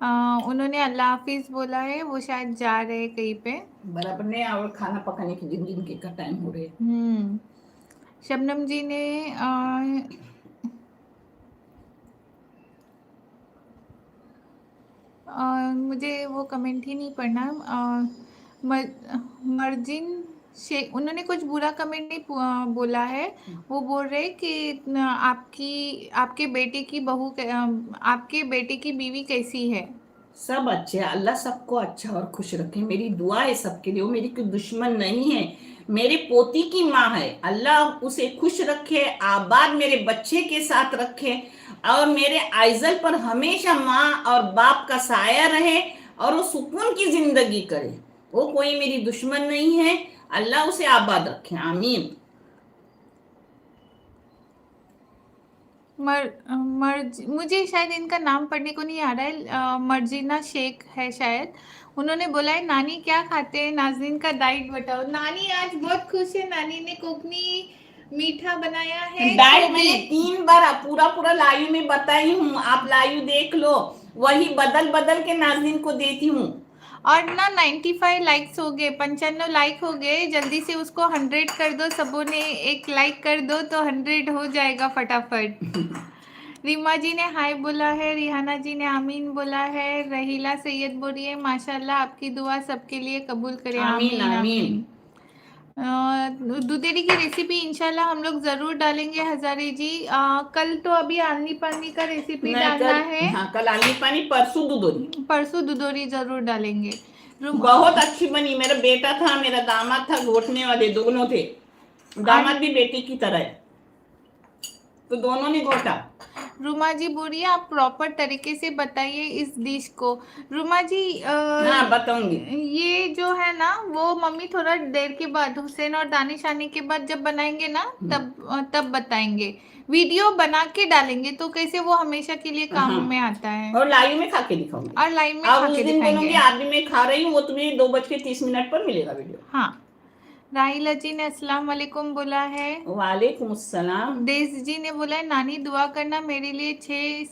उन्होंने अल्लाह हाफिज़ बोला है, वो शायद जा रहे हैं कहीं पे। बराबर ने, और खाना पकाने की जिंदगी का टाइम हो रहे। शबनम जी ने मुझे वो कमेंट ही नहीं पढ़ना। मर्जिन शेख, उन्होंने कुछ बुरा कमेंट नहीं बोला है। वो बोल रहे कि आपके बेटे की आपके बेटे की बीवी कैसी है? सब अच्छे। अल्लाह सबको अच्छा और खुश रखे, मेरी दुआ है सबके लिए। वो मेरी कोई दुश्मन नहीं है, मेरे पोती की माँ है। अल्लाह उसे खुश रखे, आबाद मेरे बच्चे के साथ रखे, और मेरे आइजल पर हमेशा माँ और बाप का साया रहे, और वो सुकून की जिंदगी करे। वो कोई मेरी दुश्मन नहीं है। अल्लाह उसे आबाद रखे, आमीन। मुझे शायद इनका नाम पढ़ने को नहीं आ रहा है, मर्जीना शेख है शायद। उन्होंने बोला है नानी क्या खाते हैं, नाज़नीन का डाइट बताओ। नानी आज बहुत खुश है, नानी ने कोकनी मीठा बनाया है। डाइट गोभी। मैंने 3 बार पूरा लाइव में बताई हूँ, आप लाइव देख लो, वही बदल बदल के नाज़नीन को देती हूँ। और ना 95 लाइक्स हो गए, 95 लाइक हो गए, जल्दी से उसको 100 कर दो, सबों ने एक लाइक कर दो तो 100 हो जाएगा फटाफट। रीमा जी ने हाय बोला है, रिहाना जी ने आमीन बोला है, रहीला सैयद बोल रही है माशाल्लाह आपकी दुआ सबके लिए कबूल करे, आमीन, आमीन आमीन। आमीन। दूधेरी की रेसिपी इंशाल्लाह हम लोग ज़रूर डालेंगे हजारे जी। कल तो अभी आलनी पानी का रेसिपी डालना है, हाँ, कल आलनी पानी, परसों दूधोरी, परसों दुदोरी ज़रूर डालेंगे। बहुत अच्छी बनी। मेरा बेटा था, मेरा दामाद था, घोटने वाले दोनों थे। दामाद भी बेटी की तरह है, तो दोनों ने घोटा। रुमा जी बोलिए आप प्रॉपर तरीके से बताइए इस डिश को। रुमा जी हाँ, बताऊंगी। ये जो है ना वो मम्मी थोड़ा देर के बाद, हुसैन और दानिश आने के बाद जब बनाएंगे ना तब बताएंगे, वीडियो बना के डालेंगे तो कैसे वो हमेशा के लिए काम में आता है, और लाइव में खा के दिखाऊंगी, और लाइव में आप खा उस के दिन बोलूंगी दिखाएंगे। आज भी मैं खा रही हूँ, वो तुम्हें 2:30 पर मिलेगा वीडियो। हाँ, राहिला जी ने अस्सलाम वालेकुम बोला है। वालेकुम अस्सलाम। देश जी ने बोला है नानी दुआ करना मेरे लिए 6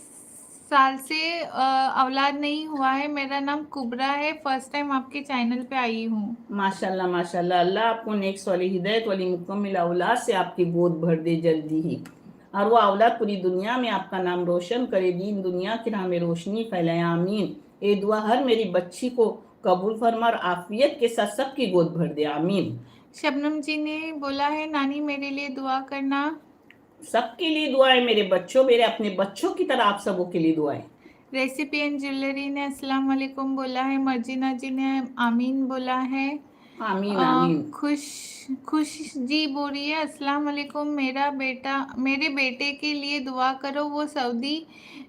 साल से औलाद नहीं हुआ है, मेरा नाम कुबरा है, फर्स्ट टाइम आपके चैनल पे आई हूँ। माशाल्लाह माशाल्लाह, अल्लाह आपको नेक्स्ट वाली हिदायत वाली मुकम्मल औलाद से आपकी गोद भर दे जल्दी ही, और वो औलाद पूरी दुनिया में आपका नाम रोशन करे, दीन दुनिया की राह में रोशनी फैलाए, आमीन। ये दुआ हर मेरी बच्ची को कबूल फरमा और आफियत के साथ सबकी गोद भर दे, आमीन। शबनम जी ने बोला है नानी मेरे लिए दुआ करना। सबके लिए दुआएं मेरे बच्चों, मेरे अपने बच्चों की तरह आप सबों के लिए दुआएं। रेसिपी एंड ज्वेलरी ने अस्सलाम वालेकुम बोला है, मर्जीना जी ने आमीन बोला है, आमीन आमीन। खुश जी बोल रही है अस्सलाम वालेकुम, मेरे बेटे के लिए दुआ करो, वो सऊदी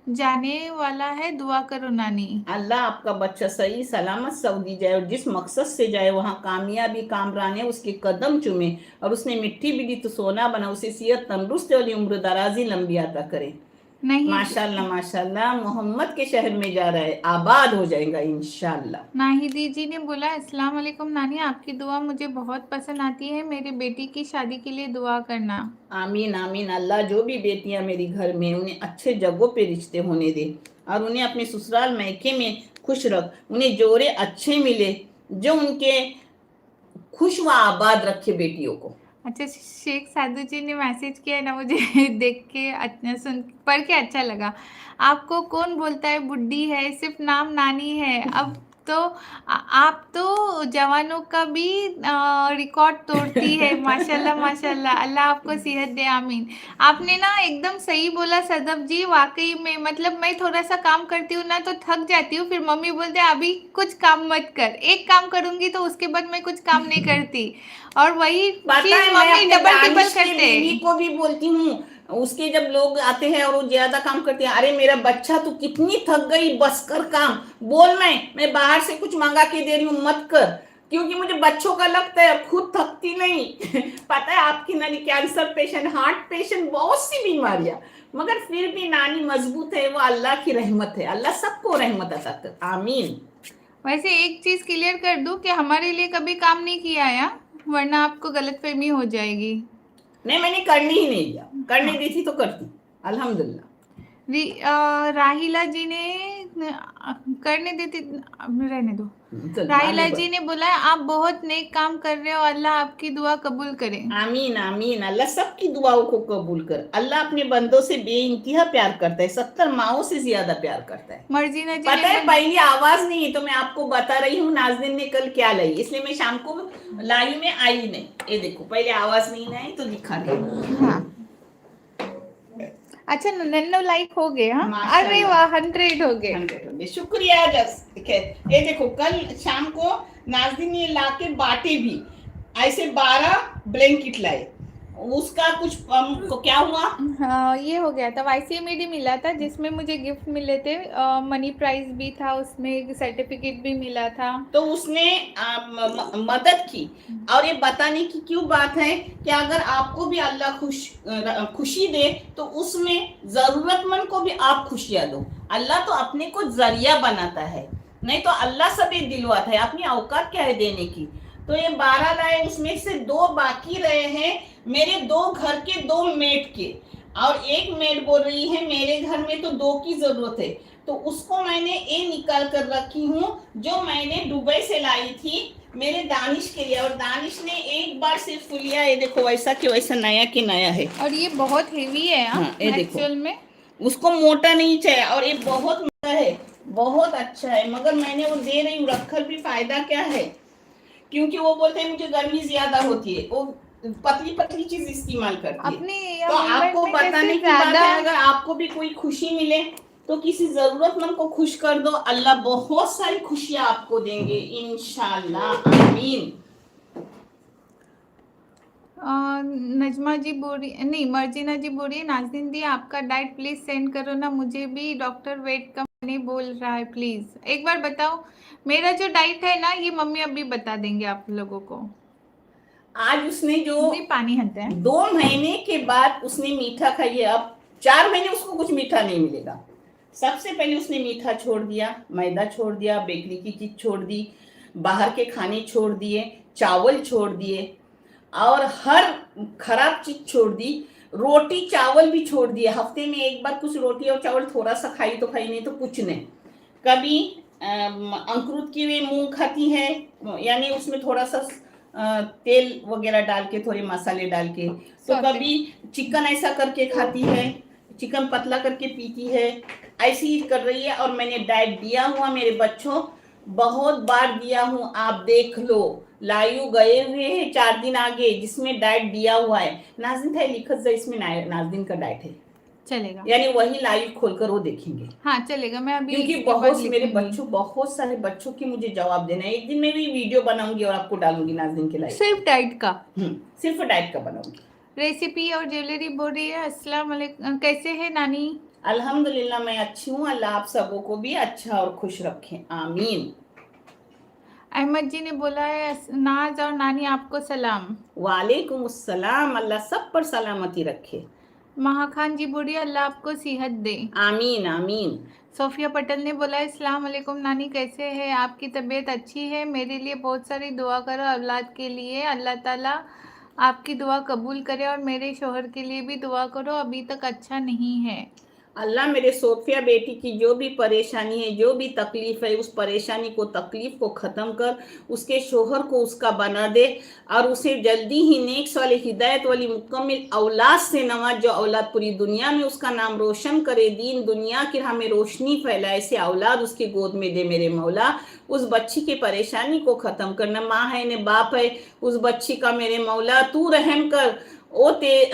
जाने वाला है, दुआ करो नानी। अल्लाह आपका बच्चा सही सलामत सऊदी जाए, और जिस मकसद से जाए वहाँ कामयाबी कामराने उसके कदम चूमे, और उसने मिट्टी बिली तो सोना बना, उसे सेहत तंदुरुस्त वाली उम्र दराजी लंबी अता करे। नहीं माशाल्लाह माशाल्लाह, मोहम्मद के शहर में जा रहा है, आबाद हो जाएगा इंशाल्लाह। नाहिदी जी ने बोला अस्सलाम वालेकुम नानी आपकी दुआ मुझे बहुत पसंद आती है, मेरी बेटी की शादी के लिए दुआ करना। आमीन आमीन। अल्लाह जो भी बेटियां मेरी घर में, उन्हें अच्छे जगहों पे रिश्ते होने दे, और उन्हें अपने ससुराल मैके में खुश रख, उन्हें जोड़े अच्छे मिले जो उनके खुश व आबाद रखे बेटियों को। अच्छा, शेख साधु जी ने मैसेज किया है ना, मुझे देख के अच्छा, सुन पढ़ के अच्छा लगा। आपको कौन बोलता है बुड्ढी है, सिर्फ नाम नानी है। अब तो आप तो जवानों का भी रिकॉर्ड तोड़ती है, माशाल्लाह माशाल्लाह, अल्लाह आपको सेहत दे, आमीन। आपने ना एकदम सही बोला सदब जी, वाकई में मतलब मैं थोड़ा सा काम करती हूँ ना तो थक जाती हूँ, फिर मम्मी बोलते हैं अभी कुछ काम मत कर, एक काम करूंगी तो उसके बाद मैं कुछ काम नहीं करती, और वही चीज मम्मी डबल टिबल करते हैं। को भी बोलती हूँ, उसके जब लोग आते हैं और वो ज्यादा काम करते हैं, अरे मेरा बच्चा तू कितनी थक गई, बस कर काम, बोल मैं बाहर से कुछ मंगा के दे रही हूँ, मत कर, क्योंकि मुझे बच्चों का लगता है, खुद थकती नहीं। पता है आपकी नानी कैंसर पेशेंट, हार्ट पेशेंट, बहुत सी बीमारियां, मगर फिर भी नानी मजबूत है, वो अल्लाह की रहमत है, अल्लाह सबको रहमत अता कर, आमीन। वैसे एक चीज क्लियर कर दूं कि हमारे लिए कभी काम नहीं किया है, वरना आपको गलतफहमी हो जाएगी। नहीं, मैंने करनी ही नहीं दिया, करने दी थी तो करती, अल्हम्दुलिल्लाह। राहिला जी ने करने देती, रहने दो। राहिला जी ने बोला है आप बहुत नेक काम कर रहे हो, अल्लाह आपकी दुआ कबूल करे, आमीन आमीन। अल्लाह सबकी दुआओं को कबूल कर, अल्लाह अपने बंदों से बेइंतहा प्यार करता है, 70 माओं से ज्यादा प्यार करता है। मर्जीना जी पता है पहली आवाज नहीं है तो मैं आपको बता रही हूँ नाज़नीन ने कल क्या लाई, इसलिए मैं शाम को लाइव में आई नहीं, ये देखो पहले आवाज नहीं आई तो दिखा रही। हाँ अच्छा, 99 लाइक हो गए। हाँ, अरे वाह, 100 हो गए, 100 हो गए, शुक्रिया। ये देखो कल शाम को नाज़नीन ने ला के बांटे भी, ऐसे 12 ब्लैंकेट लाए, उसका कुछ को क्या हुआ? हाँ, ये हो गया था, YCMED मिला था जिसमें मुझे गिफ्ट मिले थे, मनी प्राइज भी था उसमें, सर्टिफिकेट भी मिला था। तो उसने मदद की। और ये बताने की क्यों बात है कि अगर आपको भी अल्लाह खुशी दे तो उसमें जरूरतमंद को भी आप खुशियां दो। अल्लाह तो अपने को जरिया बनाता है, नहीं तो अल्लाह सभी दिलवाता है। अपनी औकात क्या है देने की? तो ये 12 लाए, उसमें से 2 बाकी रहे हैं मेरे 2 घर के 2 मेड के। और एक मेड बोल रही है मेरे घर में तो 2 की जरूरत है, तो उसको मैंने ये निकाल कर रखी हूँ जो मैंने दुबई से लाई थी मेरे दानिश के लिए। और दानिश ने एक बार सिर्फ लिया, ये देखो वैसा कि वैसा नया के नया है। और ये बहुत हेवी है। हाँ, ये देखो, एक्चुअल में उसको मोटा नहीं चाहिए और ये बहुत मोटा है, बहुत अच्छा है। मगर मैंने वो दे रही हूँ, रखकर भी फायदा क्या है? क्योंकि वो बोलते हैं मुझे गर्मी ज्यादा होती है, वो पतली पतली चीज इस्तेमाल करती है। अपने तो आपको में जैसे बताने की बात ज्यादा है, अगर आपको भी कोई खुशी मिले तो किसी जरूरतमंद को खुश कर दो, अल्लाह बहुत सारी खुशियां आपको देंगे इंशाल्लाह। आमीन। नजमा जी बोल रही, नहीं मर्जिना जी बोल रही है, नाज़नीन दी आपका डाइट प्लीज सेंड करो ना, मुझे भी डॉक्टर वेट कम नहीं बोल रहा है, प्लीज एक बार बताओ। मेरा जो डाइट है ना, ये मम्मी अभी बता देंगे आप लोगों को। आज उसने जो नहीं, पानी हटते हैं। 2 महीने के बाद उसने मीठा खाई है, अब 4 महीने उसको कुछ मीठा नहीं मिलेगा। सबसे पहले उसने मीठा छोड़ दिया, मैदा छोड़ दिया, बेकरी की चीज छोड़ दी, बाहर के खाने छोड़ दिए, चावल छोड़ दिए और हर खराब चीज छोड़ दी। रोटी चावल भी छोड़ दिए, हफ्ते में एक बार कुछ रोटी और चावल थोड़ा सा खाई तो खाई, नहीं तो कुछ नहीं। कभी अंकुरित किए हुए मूंग खाती है, यानी उसमें थोड़ा सा तेल वगैरह डाल के, थोड़े मसाले डाल के। तो कभी चिकन ऐसा करके खाती है, चिकन पतला करके पीती है, ऐसी ही कर रही है। और मैंने डाइट दिया हुआ मेरे बच्चों, बहुत बार दिया हूँ, आप देख लो, लाइव गए हुए हैं 4 दिन आगे जिसमें डाइट दिया हुआ है। नाज़नीन था लिखत जा, इसमें नाज़नीन का डाइट है, चलेगा, यानी वही लाइव खोलकर वो देखेंगे। हाँ चलेगा, मैं अभी क्योंकि इसके बाद बहुत मेरे लिखूंगी। बच्चों, बहुत सारे बच्चों की मुझे जवाब देना है। एक दिन मैं भी वीडियो बनाऊंगी और आपको डालूंगी नाज़नीन के लाइव, सिर्फ डाइट का, सिर्फ डाइट का बनाऊंगी। रेसिपी और ज्वेलरी बोल रही है, अस्सलाम वालेकुम, कैसे है नानी? अल्हम्दुलिल्लाह मैं अच्छी हूँ, अल्लाह आप सबों को भी अच्छा और खुश रखें, आमीन। अहमद जी ने बोला है नाज और नानी आपको सलाम। वालेकुम अस्सलाम, अल्लाह सब पर सलामती रखे। महाखान जी बोलिए अल्लाह आपको सेहत दे। आमीन आमीन। सोफिया पटेल ने बोला अस्सलाम वालेकुम नानी, कैसे है? आपकी तबीयत अच्छी है? मेरे लिए बहुत सारी दुआ करो औलाद के लिए, अल्लाह ताला आपकी दुआ कबूल करे, और मेरे शोहर के लिए भी दुआ करो, अभी तक अच्छा नहीं है। अल्लाह मेरे सोफिया बेटी की जो भी परेशानी है, जो भी तकलीफ है, उस परेशानी को, तकलीफ को ख़त्म कर, उसके शोहर को उसका बना दे और उसे जल्दी ही नेक्स वाले हिदायत वाली मुकम्मल औलाद से नवाज, जो औलाद पूरी दुनिया में उसका नाम रोशन करे, दीन दुनिया की हमें रोशनी फैलाए, ऐसे औलाद उसके गोद में दे मेरे मौला। उस बच्ची की परेशानी को ख़त्म करना, माँ है न बाप है उस बच्ची का, मेरे मौला तू रहम कर।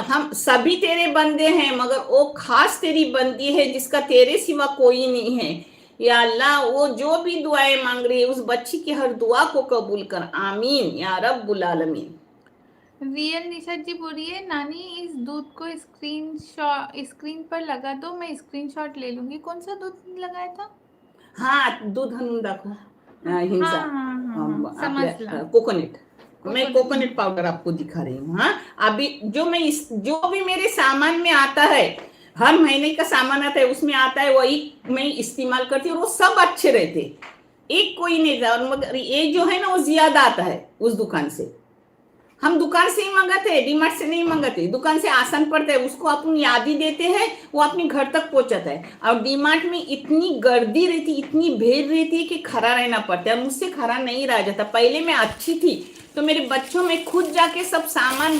हम सभी तेरे बंदे हैं, मगर वो खास तेरी बंदी है जिसका तेरे सिवा कोई नहीं है। या अल्लाह, वो जो भी दुआएं मांग रही है उस बच्ची की हर दुआ को कबूल कर, आमीन या रब्बुल आलमीन। रियल निशा जी बोलिए नानी इस दूध को स्क्रीन पर लगा दो, मैं स्क्रीनशॉट ले लूंगी। कौन सा दूध लगाया था? हाँ, दूध आणून दाखव, हिंसा, समझला। कोकोनट। मैं कोकोनट पाउडर आपको दिखा रही हूँ। हाँ, अभी जो भी मेरे सामान में आता है, हर महीने का सामान आता है, उसमें आता है वही मैं इस्तेमाल करती हूँ और वो सब अच्छे रहते, एक कोई नहीं जा। मगर ये जो है ना वो ज्यादा आता है उस दुकान से। हम दुकान से ही मंगाते हैं, डीमार्ट से नहीं मंगाते, दुकान से आसान पड़ता है, उसको अपन याद ही देते हैं, वो अपने घर तक पहुंचाता है। और डीमार्ट में इतनी गर्दी रहती, इतनी भीड़ रहती है कि खड़ा रहना पड़ता है। मुझसे खड़ा नहीं रह जाता। पहले मैं अच्छी थी तो मेरे बच्चों में खुद जाके सब सामान,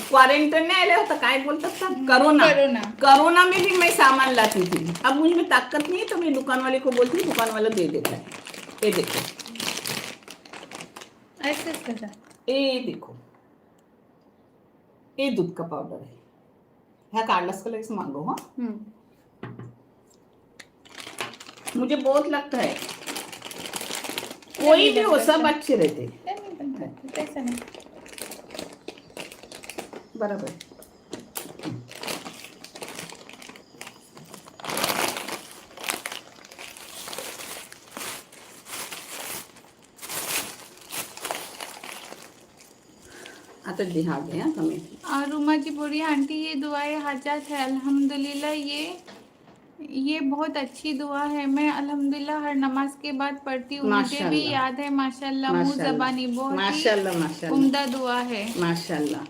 क्वारंटाइन में आया होता, क्या बोलता था, कोरोना में भी मैं सामान लाती थी। अब मुझ में ताकत नहीं है तो मैं दुकान वाले को बोलती हूँ, दुकान वाला दे देता है। ये देखो, ऐसे ये देखो, ये दूध का पाउडर है, ह्या काढलास का लगेच मागव। हाँ, मुझे बहुत लगता है कोई भी हो, सब अच्छे रहते। बराबर. आता ध्यान दें हमें. और रुमा जी बोल रही है आंटी ये दुआएं हाजात है अल्हम्दुलिल्लाह, ये बहुत अच्छी दुआ है, मैं अल्हम्दुलिल्लाह हर नमाज के बाद पढ़ती हूँ, मुझे भी माशाल्लाह. याद है माशाल्लाह, मुंह माशाल्लाह. जबानी, बहुत ही माशाल्लाह. माशाल्लाह. उम्दा दुआ है। माशाल्लाह.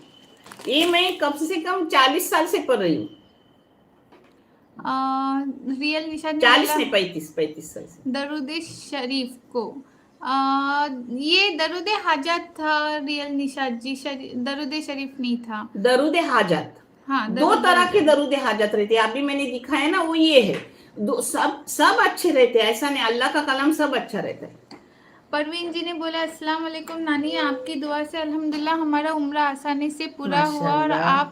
ये मैं कम से कम 40 साल से पढ़ रही हूँ. रियल निशाद ने 40 बोला नहीं, 35 साल से. दरूद शरीफ को ये दरूद हाजात था रियल निशाद जी, दरूद शरीफ नहीं था। दरूद हाजत. हाँ, दो दरूद तरह के हाजत। दरूद हाजत रहते हैं. अभी मैंने दिखाया ना, वो ये है. सब अच्छे रहते हैं, ऐसा नहीं. अल्लाह का कलाम सब अच्छा रहता है. परवीन जी ने बोला अस्सलाम वालेकुम नानी, आपकी दुआ से अल्हम्दुलिल्लाह हमारा उम्र आसानी से पूरा हुआ और माशाल्लाह. आप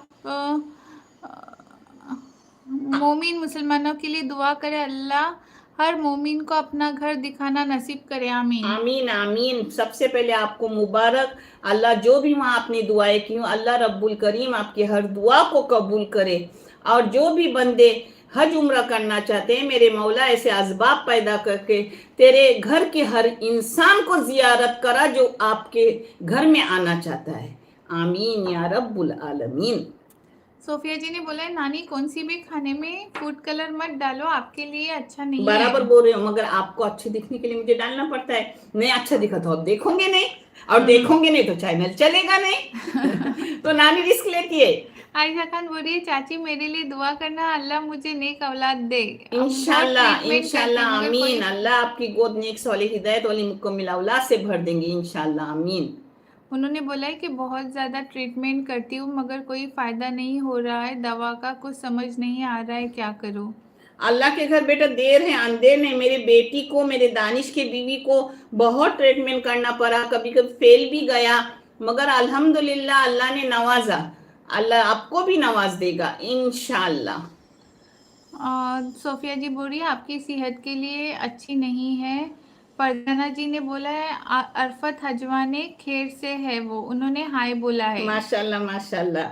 मोमिन मुसलमानों के लिए दुआ करें, अल्लाह हर मोमिन को अपना घर दिखाना नसीब करे, आमीन। आमीन. आमीन. सबसे पहले आपको मुबारक. अल्लाह जो भी वहाँ अपनी दुआएं की हूँ, अल्लाह रब्बुल करीम आपकी हर दुआ को कबूल करे. और जो भी बंदे हज उम्र करना चाहते हैं, मेरे मौला ऐसे असबाब पैदा करके तेरे घर के हर इंसान को जियारत करा जो आपके घर में आना चाहता है. आमीन या रब्बुल आलमीन. सोफिया जी ने बोला है नानी कौन सी भी खाने में फूड कलर मत डालो, आपके लिए अच्छा नहीं बराबर है। बोल रहे हो, मगर आपको अच्छे दिखने के लिए मुझे डालना पड़ता है. नहीं अच्छा दिखा तो आप देखोगे नहीं, और देखोगे नहीं तो चैनल चलेगा नहीं. तो नानी रिस्क लेती है. आयशा खान बोल रही है चाची मेरे लिए दुआ करना, अल्लाह मुझे नेक औलाद दे। बहुत इंशाल्लाह. ट्रीटमेंट करती इंशाल्लाह. हूँ, मगर आमीन. कोई अल्लाह आपकी गोद नेक सौले हिदायत वाली मुकम्मिल औलाद से भर देंगे इंशाल्लाह. आमीन. उन्होंने बोला है कि बहुत ज़्यादा ट्रीटमेंट करती हूँ मगर कोई फ़ायदा नहीं हो रहा है, दवा का कुछ समझ नहीं आ रहा है, क्या करूँ। अल्लाह के घर बेटा देर है अंधेर नहीं. मेरी बेटी को, मेरे दानिश की बीवी को बहुत ट्रीटमेंट करना पड़ा, कभी कभी फेल भी गया, मगर अल्हम्दुलिल्लाह अल्लाह ने नवाजा. अल्लाह आपको भी नवाज देगा इंशाल्लाह. और सोफिया जी बोल रही है आपकी सेहत के लिए अच्छी नहीं है। फरजाना जी ने बोला है अरफत हजवाने खेर से है वो, उन्होंने हाय बोला है। माशाल्लाह. माशाल्लाह.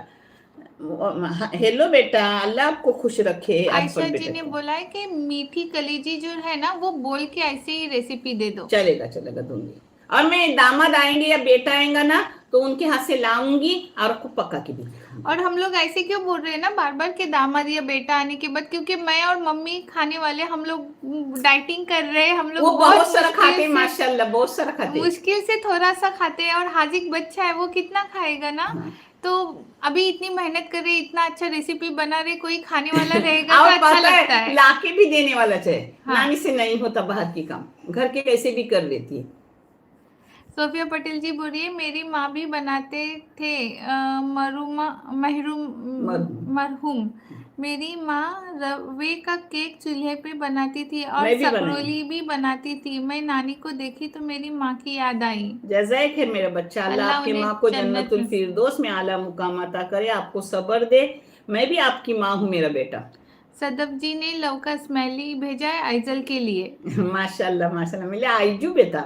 हेलो बेटा, अल्लाह आपको खुश रखे. आयशा अरफत जी बेटा ने को बोला है कि मीठी कलीजी जो है ना वो बोल के ऐसे ही रेसिपी दे दो। चलेगा. चलेगा दूंगी. और मैं दामाद आएंगे या बेटा आएगा ना, तो उनके हाथ से लाऊंगी और आपको पका के भी दिखाऊंगी. और हम लोग ऐसे क्यों बोल रहे हैं ना बार बार के दामाद या बेटा आने के बाद, क्योंकि मैं और मम्मी खाने वाले, हम लोग डाइटिंग कर रहे हैं, हम वो लोग बहुत सारा खाते मुश्किल हैं से माशाल्लाह. बहुत सारा खाते हैं. मुश्किल से थोड़ा सा खाते हैं, और हाजिक बच्चा है वो कितना खाएगा ना। हाँ. तो अभी इतनी मेहनत कर रहे, इतना अच्छा रेसिपी बना रहे, कोई खाने वाला रहेगा तो और अच्छा पता लगता है है। लाके भी देने वाला चाहिए. हाँ। नानी से नहीं होता बाहर की काम, घर के कैसे भी कर लेती है. सोफिया पटेल जी बोल रही है मेरी माँ भी बनाते थे मरूमा महरूम मरहूम. मरहूम, मेरी माँ रवे का केक चूल्हे पे बनाती थी और मैं भी बनाई. सकरोली भी बनाती थी, मैं नानी को देखी तो मेरी माँ की याद आई। जज़ाक है मेरा बच्चा. अल्लाह अल्लाह आपके उन्हें माँ को जन्नत जन्नतुल में। फिरदौस में आला मुकाम अता करे, आपको सब्र दे. मैं भी आपकी माँ हूँ मेरा बेटा. सदफ जी ने लौका स्मेली भेजा है आइजल के लिए। माशाल्लाह. माशाल्लाह. मिले आईजू बेटा.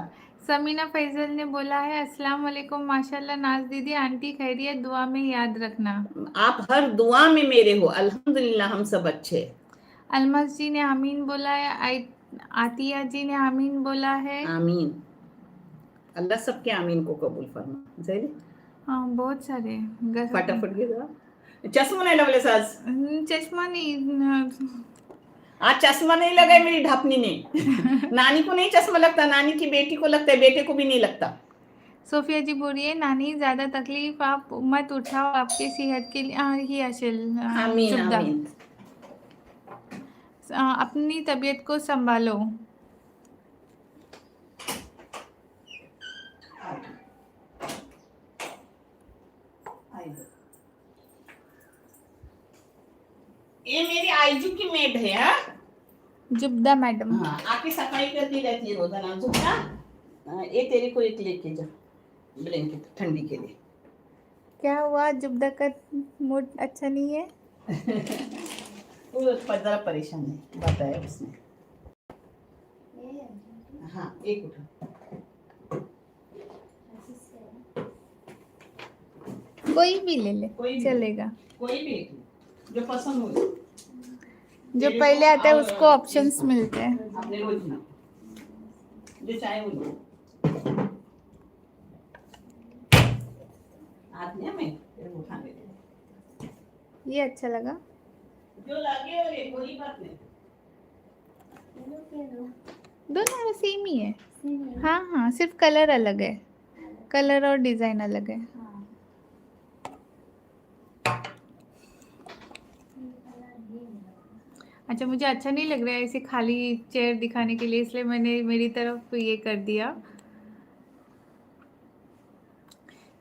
समीना फैजल ने बोला है अस्सलाम वालेकुम माशाल्लाह नाज दीदी आंटी खैरियत, दुआ में याद रखना। आप हर दुआ में मेरे हो. अल्हम्दुलिल्लाह हम सब अच्छे. अलमस जी ने आमीन बोला है, आतिया जी ने आमीन बोला है। आमीन. अल्लाह सबके आमीन को कबूल फरमा. जाइए हाँ बहुत सारे फटाफट घे जरा. चश्मा नहीं लगले साज. चश्मा नहीं। आज चश्मा नहीं लगा है मेरी ढापनी ने. नानी को नहीं चश्मा लगता, नानी की बेटी को लगता है, बेटे को भी नहीं लगता. सोफिया जी बोल रही है नानी ज़्यादा तकलीफ आप मत उठाओ, आपकी सेहत के लिए ही अशल आमीन. जुबदा आमीन. अपनी तबीयत को संभालो। ये मेरी आईजू की मेड है. हाँ, जुबदा मैडम। हाँ, आके सफाई करती रहती है रोजाना. जुबदा ये तेरे को एक लेके जा ब्लैंकेट ठंडी के लिए. क्या हुआ, जुबदा का मूड अच्छा नहीं है? वो जरा परेशान है, बताया उसने. हाँ एक उठा. कोई भी ले ले, कोई भी। चलेगा। कोई भी जो पसंद हो। जो पहले आता है उसको ऑप्शंस मिलते हैं। आपने रोज ना जो चाहे वो लो। आज्ञा में तेरे को खाने दे। ये अच्छा लगा। जो लगे और ये कोई बात नहीं। दोनों सेम ही है। हाँ हाँ, सिर्फ कलर अलग है, कलर और डिजाइन अलग है। अच्छा, मुझे अच्छा नहीं लग रहा है ऐसे खाली चेयर दिखाने के लिए, इसलिए मैंने मेरी तरफ ये कर दिया।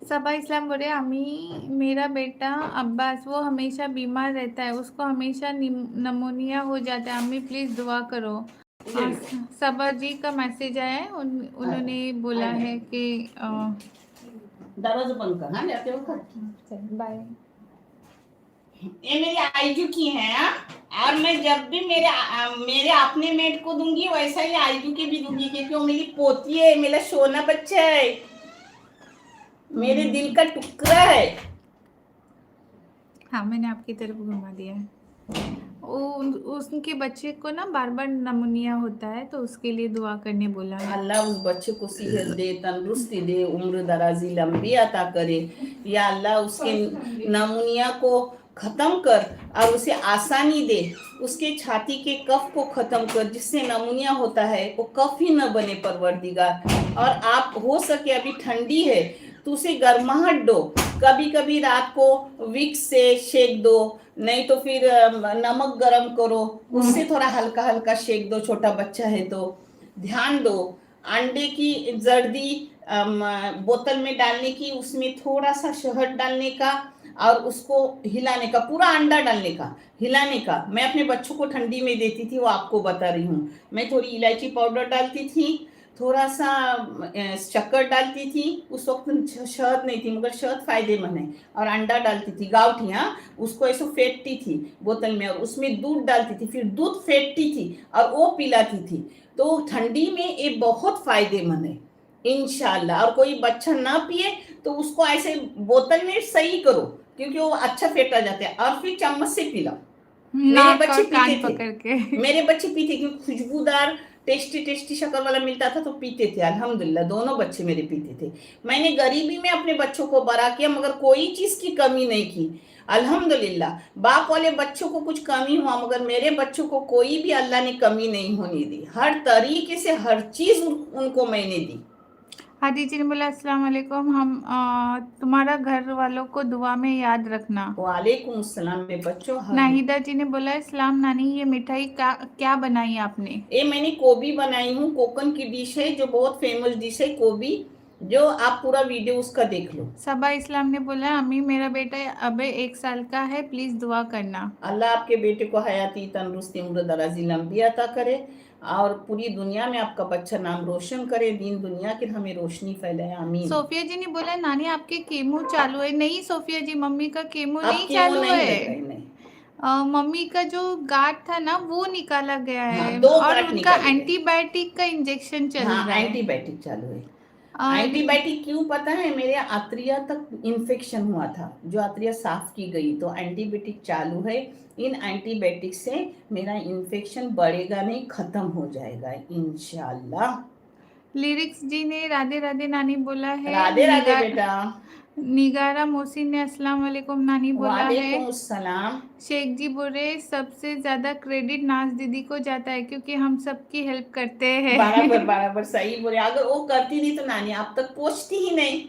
सबा इस्लाम बोले, अम्मी मेरा बेटा अब्बास वो हमेशा बीमार रहता है, उसको हमेशा नमोनिया हो जाता है, अम्मी प्लीज़ दुआ करो। सबा जी का मैसेज आया है, उन्होंने बोला है कि दरवाजा बंद कर। हाँ जाते हो बाय। ये मेरी आईजू की है। हाँ? और मैं जब भी मेरे अपने मेट को दूंगी वैसा ही आईजू की भी दूंगी, क्योंकि वो मेरी पोती है, मेरा सोना बच्चा है, मेरे दिल का टुकड़ा है। हाँ, मैंने आपकी तरफ घुमा दिया है। उसके बच्चे को ना बार बार नमूनिया होता है, तो उसके लिए दुआ करने बोला है। अल्लाह उस बच्चे को सेहत दे, तंदुरुस्ती दे, उम्र दराजी लंबी अता करे। या अल्लाह उसके नमूनिया को खत्म कर और उसे आसानी दे, उसके छाती के कफ को खत्म कर, जिससे नमूनिया होता है वो कफ ही न बने परवरदिगार। और आप हो सके, अभी ठंडी है तो उसे गर्माहट दो, कभी कभी रात को विक्स से शेक दो, नहीं तो फिर नमक गरम करो, उससे थोड़ा हल्का हल्का शेक दो, छोटा बच्चा है तो। ध्यान दो, अंडे की जर्दी बोतल में डालने की, उसमें थोड़ा सा शहद डालने का और उसको हिलाने का, पूरा अंडा डालने का, हिलाने का। मैं अपने बच्चों को ठंडी में देती थी, वो आपको बता रही हूँ। मैं थोड़ी इलायची पाउडर डालती थी, थोड़ा सा शक्कर डालती थी, उस वक्त शहद नहीं थी मगर शहद फायदेमंद है, और अंडा डालती थी गाँवठी। हाँ, उसको ऐसे फेंटती थी बोतल में और उसमें दूध डालती थी, फिर दूध फेंटती थी और वो पिलाती थी। तो ठंडी में ये बहुत फायदेमंद है इंशाल्लाह। और कोई बच्चा ना पिए तो उसको ऐसे बोतल में सही करो, क्योंकि वो अच्छा फेंटा जाता है, और फिर चम्मच से पिलाओ। मेरे बच्चे पीते थे, मेरे बच्चे पीते, क्योंकि खुशबूदार टेस्टी टेस्टी शक्कर वाला मिलता था तो पीते थे। अल्हम्दुलिल्लाह दोनों बच्चे मेरे पीते थे। मैंने गरीबी में अपने बच्चों को बड़ा किया, मगर कोई चीज की कमी नहीं की। अल्हम्दुलिल्लाह बाप वाले बच्चों को कुछ कमी हुआ, मगर मेरे बच्चों को कोई भी अल्लाह ने कमी नहीं होने दी, हर तरीके से हर चीज उनको मैंने दी। हादी जी ने बोला, अस्सलाम वालेकुम, हम तुम्हारा घर वालों को दुआ में याद रखना। वालेकुम अस्सलाम में बच्चों। नाहिदा जी ने बोला, इस्लाम नानी ये मिठाई क्या बनाई आपने? ये मैंने कोबी बनाई हूँ, कोकन की डिश है जो बहुत फेमस डिश है कोबी, जो आप पूरा वीडियो उसका देख लो। सबा इस्लाम ने बोला, अम्मी मेरा बेटा अब 1 साल का है, प्लीज दुआ करना। अल्लाह आपके बेटे को हयाती तंदुरुस्ती उम्र दराजी लंबी अता करे, और पूरी दुनिया में आपका बच्चा नाम रोशन करे, दीन दुनिया के हमें रोशनी फैलाए, आमीन। सोफिया जी ने बोला, नानी आपके केमो चालू है? नहीं सोफिया जी, मम्मी का केमो अब नहीं केमो चालू नहीं है। लग रहा है, नहीं। मम्मी का जो गांठ था ना वो निकाला गया है, हाँ, 2 और गांठ उनका निकाले गए। एंटीबायोटिक का इंजेक्शन चल हाँ, रहा है। एंटीबायोटिक चालू है। और एंटीबायोटिक क्यों पता है? मेरे आत्रिया तक इन्फेक्शन हुआ था, जो आत्रिया साफ की गई, तो एंटीबायोटिक चालू है। इन एंटीबायोटिक से मेरा इन्फेक्शन बढ़ेगा नहीं, खत्म हो जाएगा इंशाल्लाह। लिरिक्स जी ने राधे राधे नानी बोला है। राधे राधे बेटा। निगारा मोहसिन ने अस्सलाम वालेकुम नानी बोला है। वालेकुम अस्सलाम। शेख जी बोले, सबसे ज्यादा क्रेडिट नाज दीदी को जाता है, क्योंकि हम सबकी हेल्प करते हैं। बराबर बराबर सही बोले, अगर वो करती नहीं तो नानी आप तक पहुंचती ही नहीं।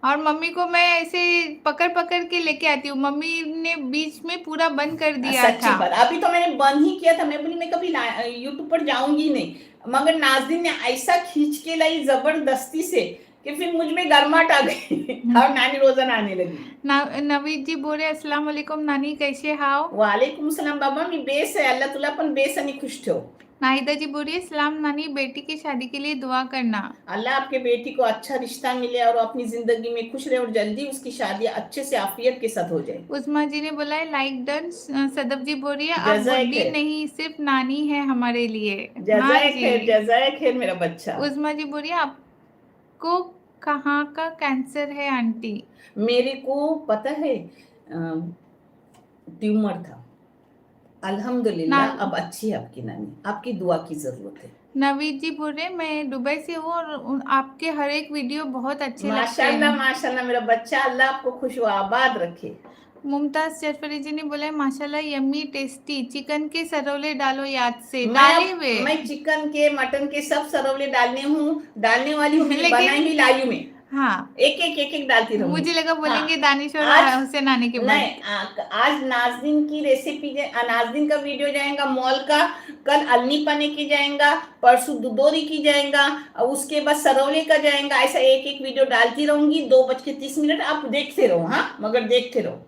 और मम्मी को मैं ऐसे पकड़ पकड़ के लेके आती हूँ, मम्मी ने बीच में पूरा बंद कर दिया सच्ची था। बात, अभी तो मैंने बंद ही किया था, मैं बोली मैं कभी यूट्यूब पर जाऊंगी नहीं, मगर नाज़रीन ने ऐसा खींच के लाई जबरदस्ती से कि फिर मुझ में गर्माहट आ गई और नानी रोजाना आने लगी। नवीद जी बोले, अस्सलाम वालेकुम नानी, कैसे हाओ? वालेकुम सलाम बाबा, मी बेस है, अल्लाह तुला पण बेस आणि खुश ठेव। नाहिदा जी बोलिए, सलाम नानी, बेटी की शादी के लिए दुआ करना। अल्लाह आपके बेटी को अच्छा रिश्ता मिले और अपनी जिंदगी में खुश रहे, और जल्दी उसकी शादी अच्छे से आफियत के साथ हो जाए। उस्मा जी ने बोला है, लाइक डन। सदफ जी बोल रही है, आप जज़ाए बुड्ढी खैर। नहीं सिर्फ नानी है हमारे लिए। हाँ जज़ाए जी। खैर, जज़ाए खैर मेरा बच्चा। उस्मा जी बोल रही है, आपको कहाँ का कैंसर है आंटी? मेरे को पता है ट्यूमर था। अल्हम्दुलिल्लाह ना अब अच्छी है आपकी नानी, आपकी दुआ की जरूरत है। नवीद जी बोल रहे मैं दुबई से हूँ और आपके हर एक वीडियो बहुत अच्छे लगते माशाल्लाह हैं। माशाल्लाह मेरा बच्चा, अल्लाह आपको खुश व आबाद रखे। मुमताज जफरी जी ने बोला है माशाल्लाह यम्मी टेस्टी, चिकन के सरौले डालो याद से। मैं डाले अब हुए मैं चिकन के मटन के सब सरवले डालने वाली हूँ, मेरी बनाई लेकिन हुई लायू में हाँ, एक एक डालती रहूंगी। मुझे लगा हाँ बोलेंगे दानिश और आज हुसैन आने के नहीं, बाद। आज नाजरीन की रेसिपी, नाजरीन का वीडियो जाएगा मॉल का, कल अलनी पाने की जाएगा, परसों दुदोरी की जाएगा, और उसके बाद सरौले का जाएगा। ऐसा एक एक वीडियो डालती रहूंगी। 2:30 आप देखते रहो, हाँ मगर देखते रहो।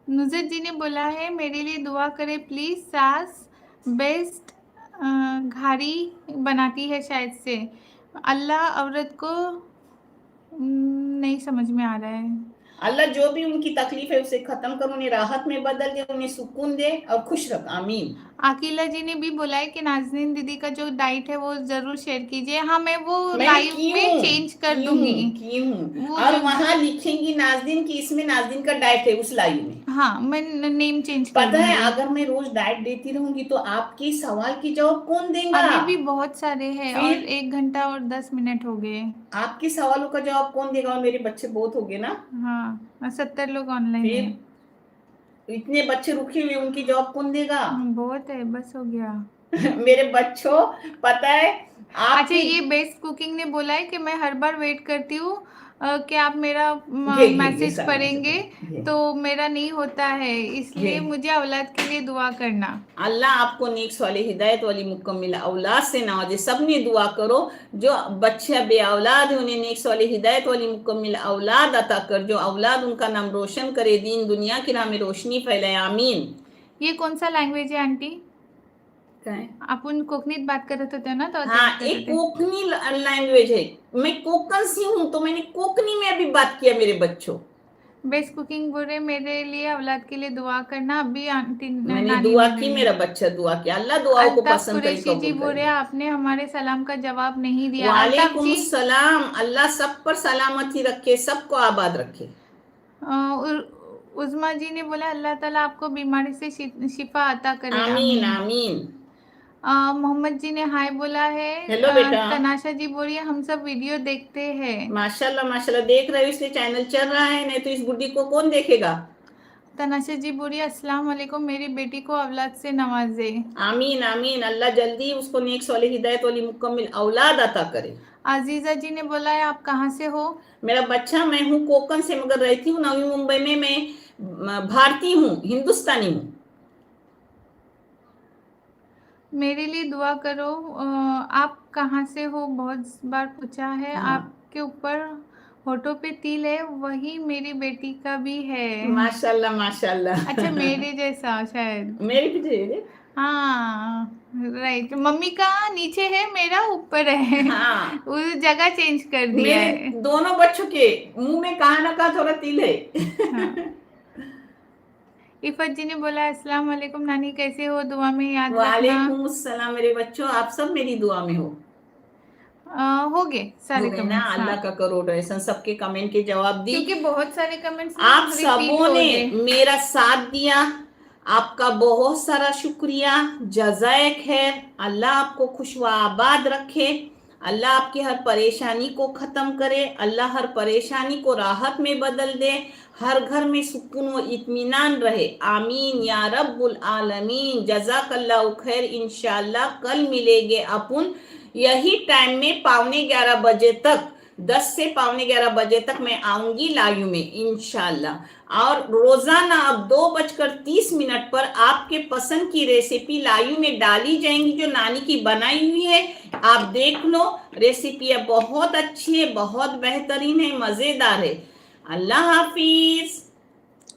नुजरत जी ने बोला है मेरे लिए दुआ करें प्लीज, सास बेस्ट घारी बनाती है शायद से। अल्लाह औरत को नहीं समझ में आ रहा है। अल्लाह जो भी उनकी तकलीफ है उसे खत्म कर, उन्हें राहत में बदल दे, उन्हें सुकून दे और खुश रख। आमीन। अकीला जी ने भी बोला है कि नाज़नीन दीदी का जो डाइट है वो ज़रूर शेयर कीजिए। हाँ, मैं वो मैंने लाइव में चेंज कर दूंगी। की हूँ वो और जो वहां लिखेंगी नाजदीन की, इसमें नाजदीन का डाइट है उस लाइव में। हाँ, मैं नेम चेंज कर पता है दूंगी। अगर मैं रोज डाइट देती रहूंगी तो आपकी सवाल की जवाब कौन देगा? अभी भी बहुत सारे हैं और फिर 1 घंटा और 10 मिनट हो गए। आपके सवालों का जवाब कौन देगा? और मेरे बच्चे बहुत हो गए ना। हाँ, 70 लोग ऑनलाइन फिर हैं। इतने बच्चे रुके हुए, उनकी जवाब कौन देगा? बहुत है, बस हो गया। मेरे बच्चों, पता है अच्छा, आपकी ये बेस्ट कुकिंग ने बोला है कि मैं हर बार वेट करती हूँ कि आप मेरा घे मैसेज सारा पढ़ेंगे, घे तो मेरा नहीं होता है, घे इसलिए मुझे औलाद के लिए दुआ करना। अल्लाह आपको नेक वाली हिदायत वाली मुकम्मिल औलाद से नवाजे। सबने दुआ करो जो बच्चे बे औलाद है उन्हें नेक वाली हिदायत वाली मुकम्मिल औलाद अता कर, जो औलाद उनका नाम रोशन करे, दीन दुनिया की राह में रोशनी फैलाए। आमीन। ये कौन सा लैंग्वेज है आंटी? क्या है? आपण कोकणीत बात करत होते ना, तो हाँ, करत एक होते। कोकनी लैंग्वेज है। मैं कोकन से हूँ तो मैंने कोकनी में अभी बात किया मेरे बच्चों। बेस्ट कुकिंग बोल रहे मेरे लिए औलाद के लिए दुआ करना। अभी आंटी मैंने नानी दुआ ने की, मेरी। मेरा बच्चा दुआ किया। अल्लाह दुआओं को अल्ताफ पसंद करे, कुरैशी जी कबूल बोल करे। रहे आपने हमारे सलाम का जवाब नहीं दिया। अल्ताफ वालेकुम जी, सलाम। अल्लाह सब पर सलामती रखे, सबको आबाद रखे। उज़मा जी ने बोला अल्लाह ताला आपको बीमारी से शिफा अता करे, आमीन आमीन। आमीन। मोहम्मद जी ने हाय बोला है। हेलो बेटा। तनाशा जी बोलिए हम सब वीडियो देखते हैं। माशाल्लाह माशाल्लाह देख रहे हो, इसलिए चैनल चल रहा है, नहीं तो इस बुढ़ी को कौन देखेगा? तनाशा जी बोलिए अस्सलाम वालेकुम, मेरी बेटी को औलाद से नवाजे। आमीन आमीन। अल्लाह जल्दी उसको नेक वाली हिदायत वाली मुकम्मिल औलाद अता करे। अजीजा जी ने बोला है आप कहाँ से हो? मेरा बच्चा, मैं हूँ कोकन से मगर रहती हूँ नवी मुंबई में। मैं भारतीय हूँ, हिंदुस्तानी हूँ। मेरे लिए दुआ करो। आप कहाँ से हो बहुत बार पूछा है। हाँ आपके ऊपर होठों पे तिल है, वही मेरी बेटी का भी है। माशाल्लाह माशाल्लाह। अच्छा, मेरे जैसा शायद। मेरी भी दे। हाँ, राइट। मम्मी का नीचे है, मेरा ऊपर है। हाँ, उस जगह चेंज कर दिया मेरे है। दोनों बच्चों के मुंह में कहा ना कहा थोड़ा तिल है। हाँ, इफ़त जी ने बोला अस्सलाम वालेकुम नानी, कैसे हो? दुआ में याद रखना। वालेकुम सलाम मेरे बच्चों, आप सब मेरी दुआ में हो। हो गए हो सारे गए ना? कमेंट्स। हाँ, अल्लाह का करोड़ एहसान, सबके कमेंट के जवाब दी। क्योंकि बहुत सारे कमेंट्स आप ना रिपीट सबों हो ने गए। मेरा साथ दिया, आपका बहुत सारा शुक्रिया, जज़ाए खैर। अल्लाह आपको खुश व आबाद रखे, अल्लाह आपकी हर परेशानी को ख़त्म करे, अल्लाह हर परेशानी को राहत में बदल दे, हर घर में सुकून व इत्मीनान रहे। आमीन या रब्बुल आलमीन। जज़ाकल्लाहु खैर। इंशाअल्लाह कल मिलेंगे अपन यही टाइम में 11:15 बजे तक। 10 से 11:15 तक मैं आऊंगी लाइव में इंशाल्लाह। और रोजाना अब 2:30 पर आपके पसंद की रेसिपी लाइव में डाली जाएंगी, जो नानी की बनाई हुई है। आप देख लो, रेसिपी बहुत अच्छी है, बहुत बेहतरीन है, मजेदार है। अल्लाह हाफिज।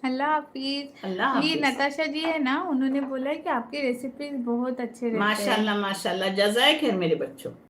अल्लाह हाफिज। अल्लाह ये हाफिज। नताशा जी है ना, उन्होंने बोला है कि आपके रेसिपीज बहुत अच्छे रहते हैं। माशाल्लाह माशाल्लाह, जज़ाए खैर मेरे बच्चों।